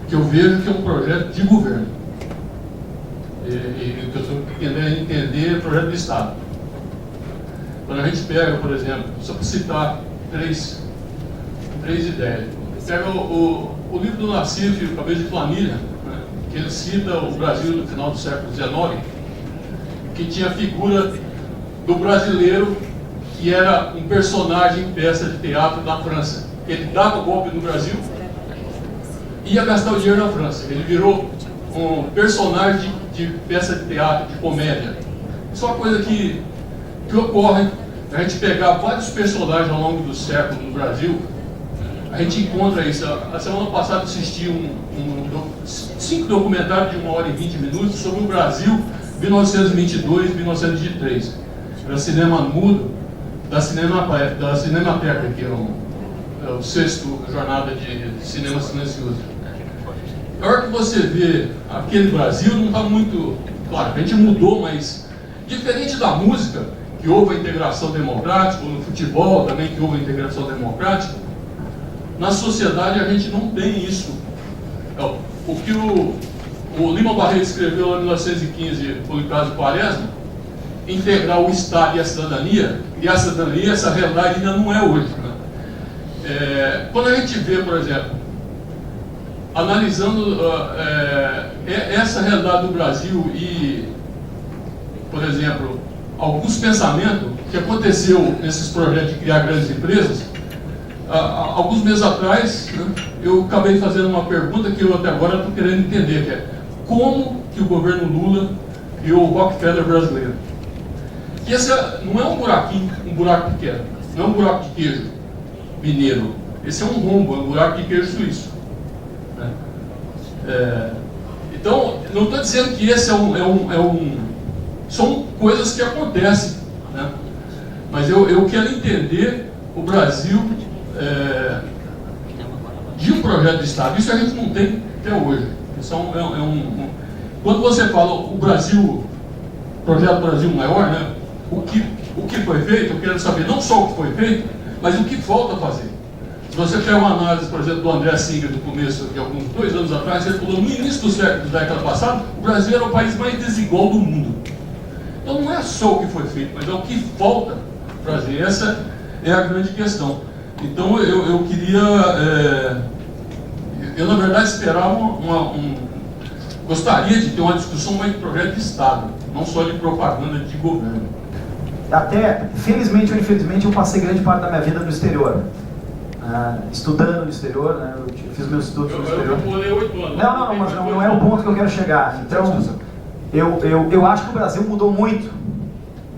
que eu vejo que é um projeto de governo, e que eu estou querendo entender é projeto de Estado. Quando a gente pega, por exemplo, só para citar três ideias, pega o livro do Nassif, o Cabeça de Planilha, né, que ele cita o Brasil do final do século XIX, que tinha a figura do brasileiro que era um personagem em peça de teatro da França. Ele dava o golpe no Brasil e ia gastar o dinheiro na França. Ele virou um personagem de peça de teatro, de comédia. Isso é uma coisa que ocorre. A gente pegar vários personagens ao longo do século no Brasil, a gente encontra isso. A semana passada assisti 5 documentários de 1 hora e 20 minutos sobre o Brasil 1922-1923. Era cinema mudo da Cinemateca, que é o 6º jornada de cinema silencioso. A hora que você vê aquele Brasil, não está muito... Claro, a gente mudou, mas diferente da música, que houve a integração democrática, ou no futebol também que houve a integração democrática, na sociedade a gente não tem isso. O que o Lima Barreto escreveu lá em 1915, publicado em Quaresma, integrar o Estado e a cidadania, essa realidade ainda não é hoje. Né? Quando a gente vê, por exemplo, analisando essa realidade do Brasil e, por exemplo, alguns pensamentos que aconteceu nesses projetos de criar grandes empresas, alguns meses atrás, né, eu acabei fazendo uma pergunta que eu até agora estou querendo entender, que é como que o governo Lula criou o Rockefeller brasileiro? Que esse não é um buraquinho, um buraco pequeno, não é um buraco de queijo mineiro, esse é um rombo, é um buraco de queijo suíço. Né? Então, não estou dizendo que esse são coisas que acontecem, né? Mas eu quero entender o Brasil de um projeto de Estado. Isso a gente não tem até hoje. Isso quando você fala o Brasil, projeto Brasil maior, né? O que foi feito, eu quero saber não só o que foi feito, mas o que falta fazer. Se você pega uma análise, por exemplo, do André Singer, do começo, de alguns 2 anos atrás, ele falou, no início do século, da década passada, o Brasil era o país mais desigual do mundo. Então não é só o que foi feito, mas é o que falta fazer. Essa é a grande questão. Então eu queria, eu na verdade esperava gostaria de ter uma discussão mais de projeto de Estado, não só de propaganda de governo. Até, felizmente ou infelizmente, eu passei grande parte da minha vida no exterior. Estudando no exterior, né? Eu fiz meus estudos no exterior. Eu morei 8 anos. Não, mas não é o ponto que eu quero chegar. Então, eu acho que o Brasil mudou muito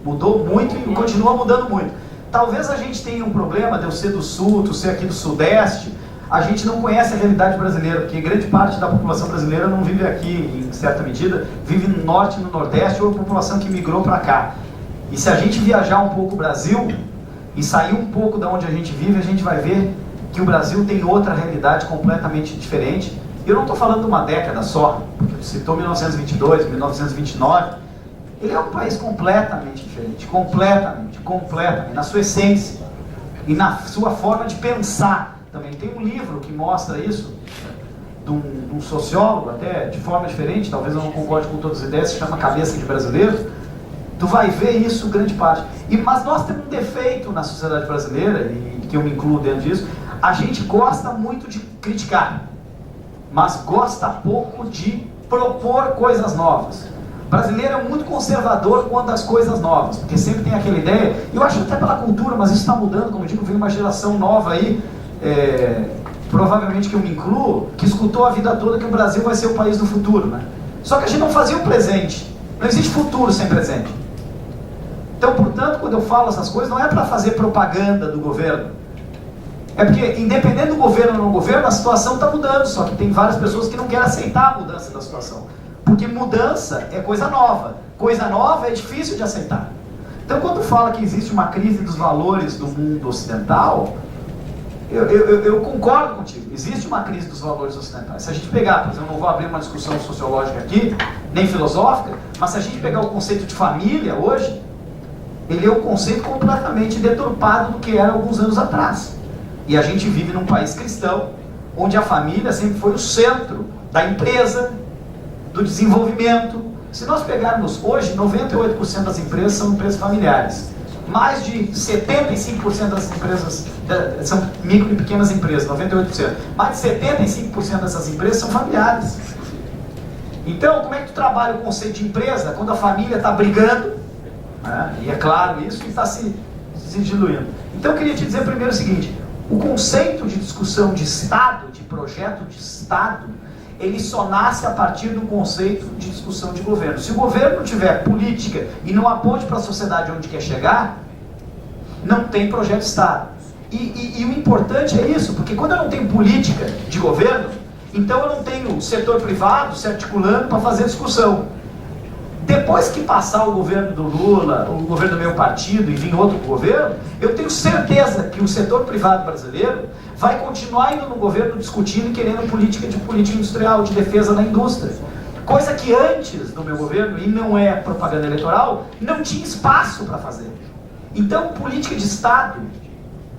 e continua mudando muito. Talvez a gente tenha um problema de eu ser do Sul, tu ser aqui do Sudeste, a gente não conhece a realidade brasileira, porque grande parte da população brasileira não vive aqui, em certa medida, vive no Norte e no Nordeste, ou a população que migrou para cá. E se a gente viajar um pouco o Brasil e sair um pouco da onde a gente vive, a gente vai ver que o Brasil tem outra realidade completamente diferente. Eu não estou falando de uma década só, porque você citou 1922, 1929, ele é um país completamente diferente, completamente, na sua essência e na sua forma de pensar também. Tem um livro que mostra isso, de um sociólogo, até de forma diferente, talvez eu não concorde com todas as ideias, se chama Cabeça de Brasileiro. Tu vai ver isso grande parte. Mas nós temos um defeito na sociedade brasileira, e que eu me incluo dentro disso, a gente gosta muito de criticar, mas gosta pouco de propor coisas novas. O brasileiro é muito conservador quanto às coisas novas, porque sempre tem aquela ideia, e eu acho até pela cultura, mas isso está mudando, como eu digo, vem uma geração nova aí, provavelmente que eu me incluo, que escutou a vida toda que o Brasil vai ser o país do futuro, né? Só que a gente não fazia o presente. Não existe futuro sem presente. Então, portanto, quando eu falo essas coisas, não é para fazer propaganda do governo. É porque, independente do governo ou não governo, a situação está mudando, só que tem várias pessoas que não querem aceitar a mudança da situação. Porque mudança é coisa nova. Coisa nova é difícil de aceitar. Então, quando fala que existe uma crise dos valores do mundo ocidental, eu concordo contigo. Existe uma crise dos valores ocidentais. Se a gente pegar, por exemplo, eu não vou abrir uma discussão sociológica aqui, nem filosófica, mas se a gente pegar o conceito de família hoje, ele é um conceito completamente deturpado do que era alguns anos atrás. E a gente vive num país cristão, onde a família sempre foi o centro da empresa, do desenvolvimento. Se nós pegarmos hoje, 98% das empresas são empresas familiares. Mais de 75% das empresas são micro e pequenas empresas, 98%. Mais de 75% dessas empresas são familiares. Então, como é que tu trabalha o conceito de empresa quando a família está brigando, né? E é claro isso, e está se diluindo. Então, eu queria te dizer primeiro o seguinte: o conceito de discussão de Estado, de projeto de Estado, ele só nasce a partir do conceito de discussão de governo. Se o governo tiver política e não aponte para a sociedade onde quer chegar, não tem projeto de Estado. E o importante é isso, porque quando eu não tenho política de governo, então eu não tenho o setor privado se articulando para fazer discussão. Depois que passar o governo do Lula, o governo do meu partido e vir outro governo, eu tenho certeza que o setor privado brasileiro vai continuar indo no governo discutindo e querendo política industrial, de defesa da indústria. Coisa que antes do meu governo, e não é propaganda eleitoral, não tinha espaço para fazer. Então, política de Estado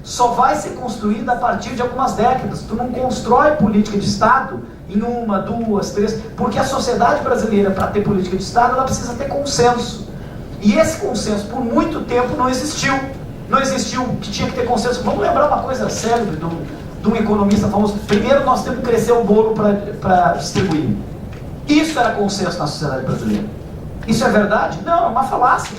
só vai ser construída a partir de algumas décadas. Tu não constrói política de Estado em 1, 2, 3, porque a sociedade brasileira, para ter política de Estado, ela precisa ter consenso. E esse consenso, por muito tempo, não existiu. Não existiu que tinha que ter consenso. Vamos lembrar uma coisa célebre de um economista famoso. Primeiro nós temos que crescer o bolo para distribuir. Isso era consenso na sociedade brasileira. Isso é verdade? Não, é uma falácia.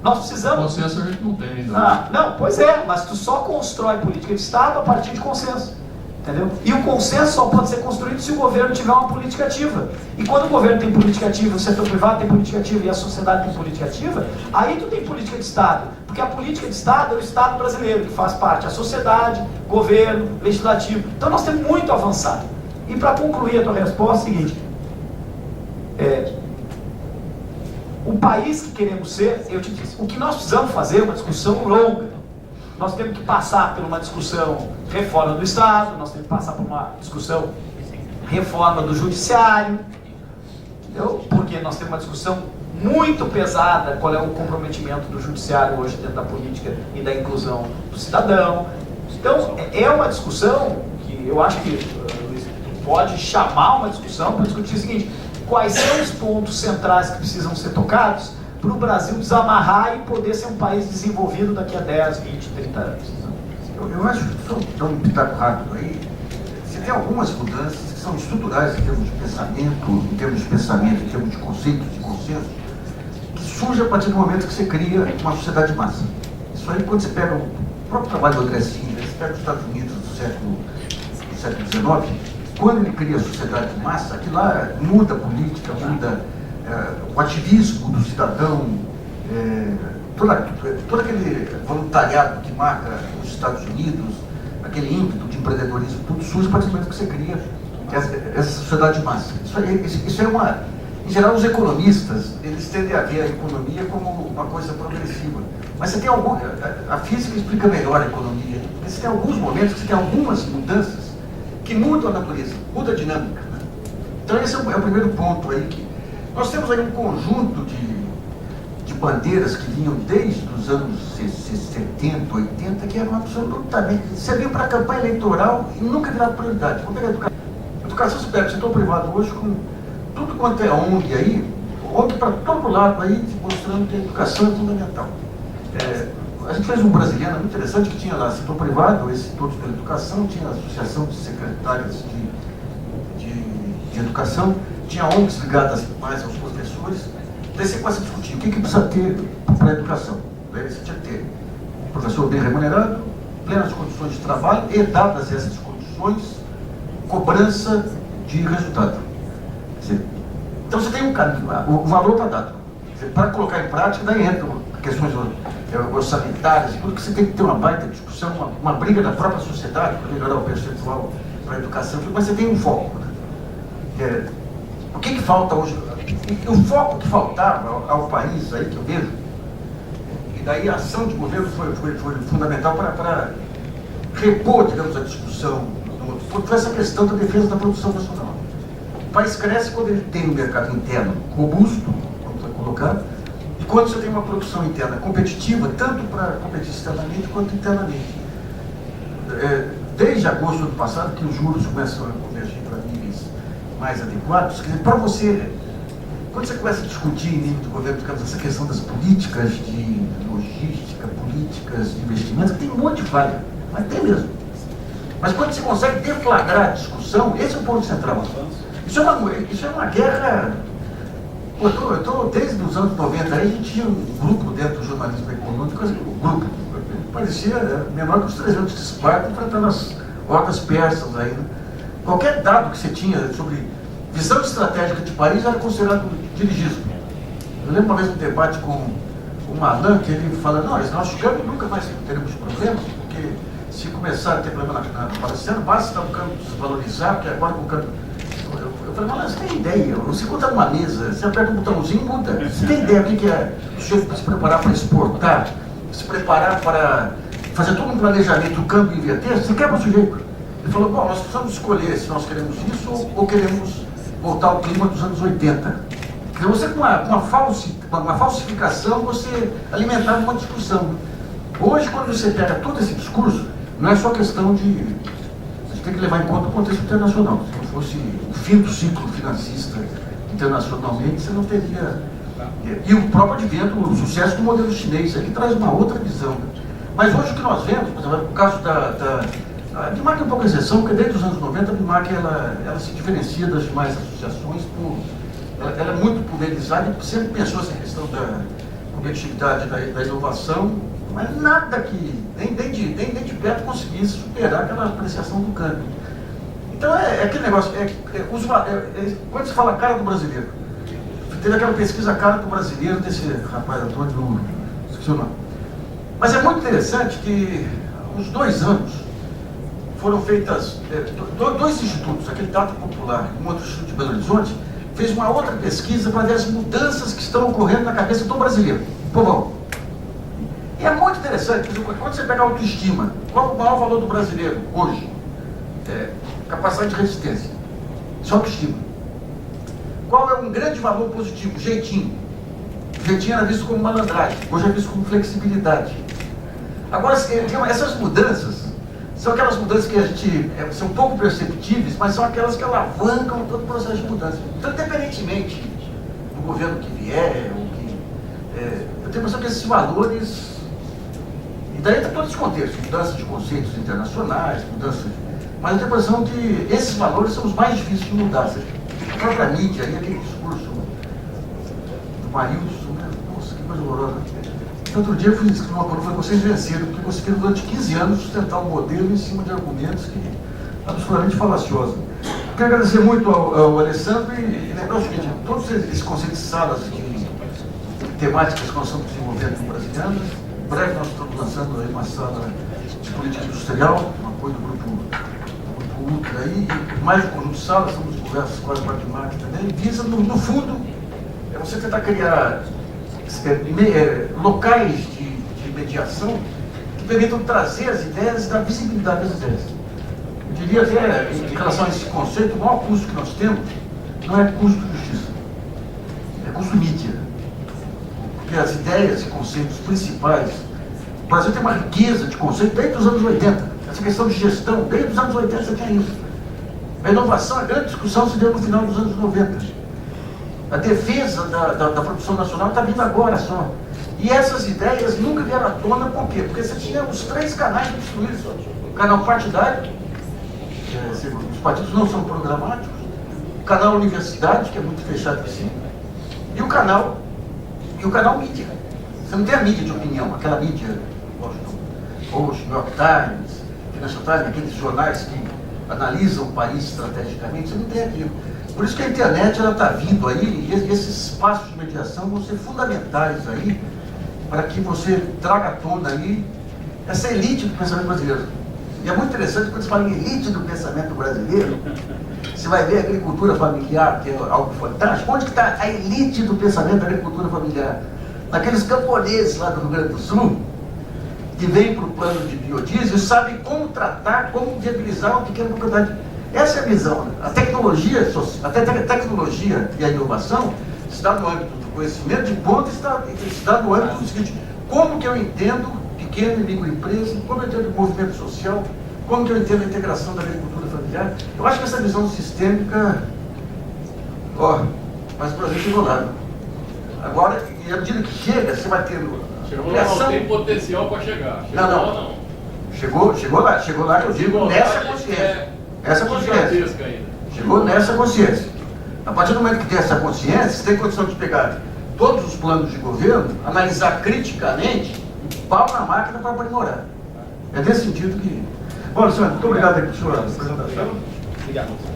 Nós precisamos... Consenso a gente não tem ainda. Não, pois é, mas tu só constrói política de Estado a partir de consenso. Entendeu? E o consenso só pode ser construído se o governo tiver uma política ativa. E quando o governo tem política ativa, o setor privado tem política ativa e a sociedade tem política ativa, aí tu tem política de Estado. Porque a política de Estado é o Estado brasileiro, que faz parte a sociedade, governo, legislativo. Então nós temos muito a avançar. E para concluir a tua resposta, é o seguinte: o país que queremos ser, eu te disse, o que nós precisamos fazer é uma discussão longa. Nós temos que passar por uma discussão reforma do Estado, nós temos que passar por uma discussão reforma do Judiciário, entendeu? Porque nós temos uma discussão muito pesada, qual é o comprometimento do Judiciário hoje dentro da política e da inclusão do cidadão. Então, é uma discussão que eu acho que, Luiz, pode chamar uma discussão para discutir o seguinte: quais são os pontos centrais que precisam ser tocados para o Brasil desamarrar e poder ser um país desenvolvido daqui a 10, 20, 30 anos. Eu acho que, só dar um pitaco rápido aí, você tem algumas mudanças que são estruturais em termos de pensamento, em termos de conceitos, de consenso, que surge a partir do momento que você cria uma sociedade de massa. Isso aí, quando você pega o próprio trabalho do André Singer, você pega os Estados Unidos do século XIX, quando ele cria a sociedade de massa, aquilo lá muda a política, muda o ativismo do cidadão, todo aquele voluntariado que marca os Estados Unidos, aquele ímpeto de empreendedorismo, tudo surge a partir do momento que você cria essa sociedade de massa. Isso é uma... Em geral, os economistas, eles tendem a ver a economia como uma coisa progressiva. Mas você tem a física explica melhor a economia. Você tem alguns momentos que você tem algumas mudanças que mudam a natureza, muda a dinâmica. Né? Então esse é o primeiro ponto aí. Que nós temos aí um conjunto de bandeiras que vinham desde os anos 70, 80, que eram absolutamente... serviam para a campanha eleitoral e nunca viraram prioridade. Vamos pegar a educação. A educação se pega o setor privado hoje com tudo quanto é ONG aí, ONG para todo lado aí, mostrando que a educação é fundamental. A gente fez um brasileiro muito interessante que tinha lá setor privado, esse todos pela educação, tinha a associação de secretárias de educação, tinha ONGs ligadas mais aos professores. Daí você começa a discutir o que precisa ter para a educação. Daí você tinha que ter um professor bem remunerado, plenas condições de trabalho e dadas essas condições, discussões, cobrança de resultado. Então você tem um caminho, o valor está dado. Para colocar em prática, daí entra questões orçamentárias, tudo que você tem que ter uma baita discussão, uma briga da própria sociedade para melhorar o percentual para a educação, mas você tem um foco. O que falta hoje? O foco que faltava ao país, aí que eu vejo, e daí a ação de governo foi fundamental para repor, digamos, a discussão, foi essa questão da defesa da produção nacional. O país cresce quando ele tem um mercado interno robusto, como foi colocado, e quando você tem uma produção interna competitiva, tanto para competir externamente quanto internamente. Desde agosto do ano passado, que os juros começam a convergir para níveis mais adequados, quer dizer, para você, quando você começa a discutir em nível do governo, digamos, essa questão das políticas de logística, políticas de investimento, tem um monte de falha, mas tem mesmo. Mas quando você consegue deflagrar a discussão, esse é o ponto central. Isso é uma guerra. Pô, eu tô desde os anos 90, aí a gente tinha um grupo dentro do jornalismo econômico, um grupo, parecia menor que os 300 de Esparta, enfrentando as hordas persas aí, né? Qualquer dado que você tinha sobre visão estratégica de país era considerado dirigismo. Eu lembro uma vez um debate com o Malan, que ele fala, não, nosso câmbio nunca mais teremos problemas, porque se começar a ter problema na Palestina, basta o câmbio desvalorizar, porque agora com o câmbio... Eu falei, mas você tem ideia, você conta numa mesa, você aperta um botãozinho, muda. Você tem ideia do que é o sujeito se preparar para exportar, se preparar para fazer todo um planejamento, o câmbio inverter, você quebra o sujeito. Ele falou, bom, nós precisamos escolher se nós queremos isso ou queremos voltar ao clima dos anos 80. Porque você, com uma falsificação, você alimentava uma discussão. Hoje, quando você pega todo esse discurso, não é só questão de... Você tem que levar em conta o contexto internacional. Se não fosse o fim do ciclo financista internacionalmente, você não teria... E o próprio advento, o sucesso do modelo chinês, ele traz uma outra visão. Mas hoje o que nós vemos, por exemplo, no caso a BIMAC é um pouco exceção, porque desde os anos 90 a BIMAC ela se diferencia das demais associações, ela é muito pulverizada e sempre pensou essa questão da competitividade, da inovação, mas nada que, nem de perto conseguisse superar aquela apreciação do câmbio. Então é aquele negócio, quando se fala cara do brasileiro, teve aquela pesquisa cara do brasileiro desse rapaz Antônio, esqueci o nome. Mas é muito interessante que uns 2 anos foram feitas, dois institutos, aquele Data Popular e um outro instituto de Belo Horizonte, fez uma outra pesquisa para ver as mudanças que estão ocorrendo na cabeça do brasileiro, povão. E é muito interessante, quando você pega a autoestima, qual o maior valor do brasileiro hoje? Capacidade de resistência, isso é autoestima. Qual é um grande valor positivo? Jeitinho. Jeitinho era visto como malandragem, hoje é visto como flexibilidade. Agora, essas mudanças são aquelas mudanças que a gente são pouco perceptíveis, mas são aquelas que alavancam todo o processo de mudança. Então, independentemente do governo que vier, eu tenho a impressão que esses valores, e daí está todo esse contexto, mudanças de conceitos internacionais, mas eu tenho a impressão que esses valores são os mais difíceis de mudar. A própria mídia, aí, aquele discurso do Marilson, né? Nossa, que coisa horrorosa. Outro dia eu fiz uma prova, vocês venceram, porque conseguiram durante 15 anos sustentar um modelo em cima de argumentos que absolutamente falaciosos. Quero agradecer muito ao Alessandro e lembrar o seguinte, todos esses conceitos de salas de temáticas que nós estamos desenvolvendo no Brasilianas, em breve nós estamos lançando aí uma sala de política industrial, um apoio do grupo Ultra aí, e mais um conjunto de salas, estamos em conversas com a BIMAC também, visa, no fundo, você tentar criar locais de mediação que permitam trazer as ideias e dar visibilidade às ideias. Eu diria até, em relação a esse conceito, o maior custo que nós temos não é custo de justiça, é custo mídia. Porque as ideias e conceitos principais, o Brasil tem uma riqueza de conceitos desde os anos 80. Essa questão de gestão, desde os anos 80 você tinha isso. A inovação, a grande discussão se deu no final dos anos 90. A defesa da produção nacional está vindo agora só. E essas ideias nunca vieram à tona, por quê? Porque você tinha os 3 canais construídos. O canal partidário, os partidos não são programáticos, o canal universidade, que é muito fechado assim, e o canal mídia. Você não tem a mídia de opinião, aquela mídia, Washington Post, New York Times, Financial Times, aqueles jornais que analisa o país estrategicamente, você não tem aquilo. Por isso que a internet está vindo aí, e esses espaços de mediação vão ser fundamentais aí, para que você traga à tona aí essa elite do pensamento brasileiro. E é muito interessante quando você fala em elite do pensamento brasileiro, você vai ver a agricultura familiar, que é algo fantástico. Onde que está a elite do pensamento da agricultura familiar? Naqueles camponeses lá do Rio Grande do Sul, que vêm para o plano de biodiesel e sabem como tratar, como viabilizar uma pequena propriedade. Essa é a visão. A tecnologia, até a tecnologia e a inovação está no âmbito do conhecimento de ponta, está no âmbito do seguinte: como que eu entendo pequena e microempresa, como eu entendo o movimento social, como que eu entendo a integração da agricultura familiar. Eu acho que essa visão sistêmica, mas o Brasil chegou lá. Agora, e à medida que chega, você vai tendo Chegou lá, não tem potencial para chegar. Chegou não. lá, não. Chegou lá que eu digo nessa consciência. Essa consciência. Gigantesca ainda. Chegou nessa consciência. A partir do momento que tem essa consciência, você tem condição de pegar todos os planos de governo, analisar criticamente, pau na máquina para aprimorar. É nesse sentido que... Bom, Luciano, muito obrigado aí por sua apresentação. Obrigado.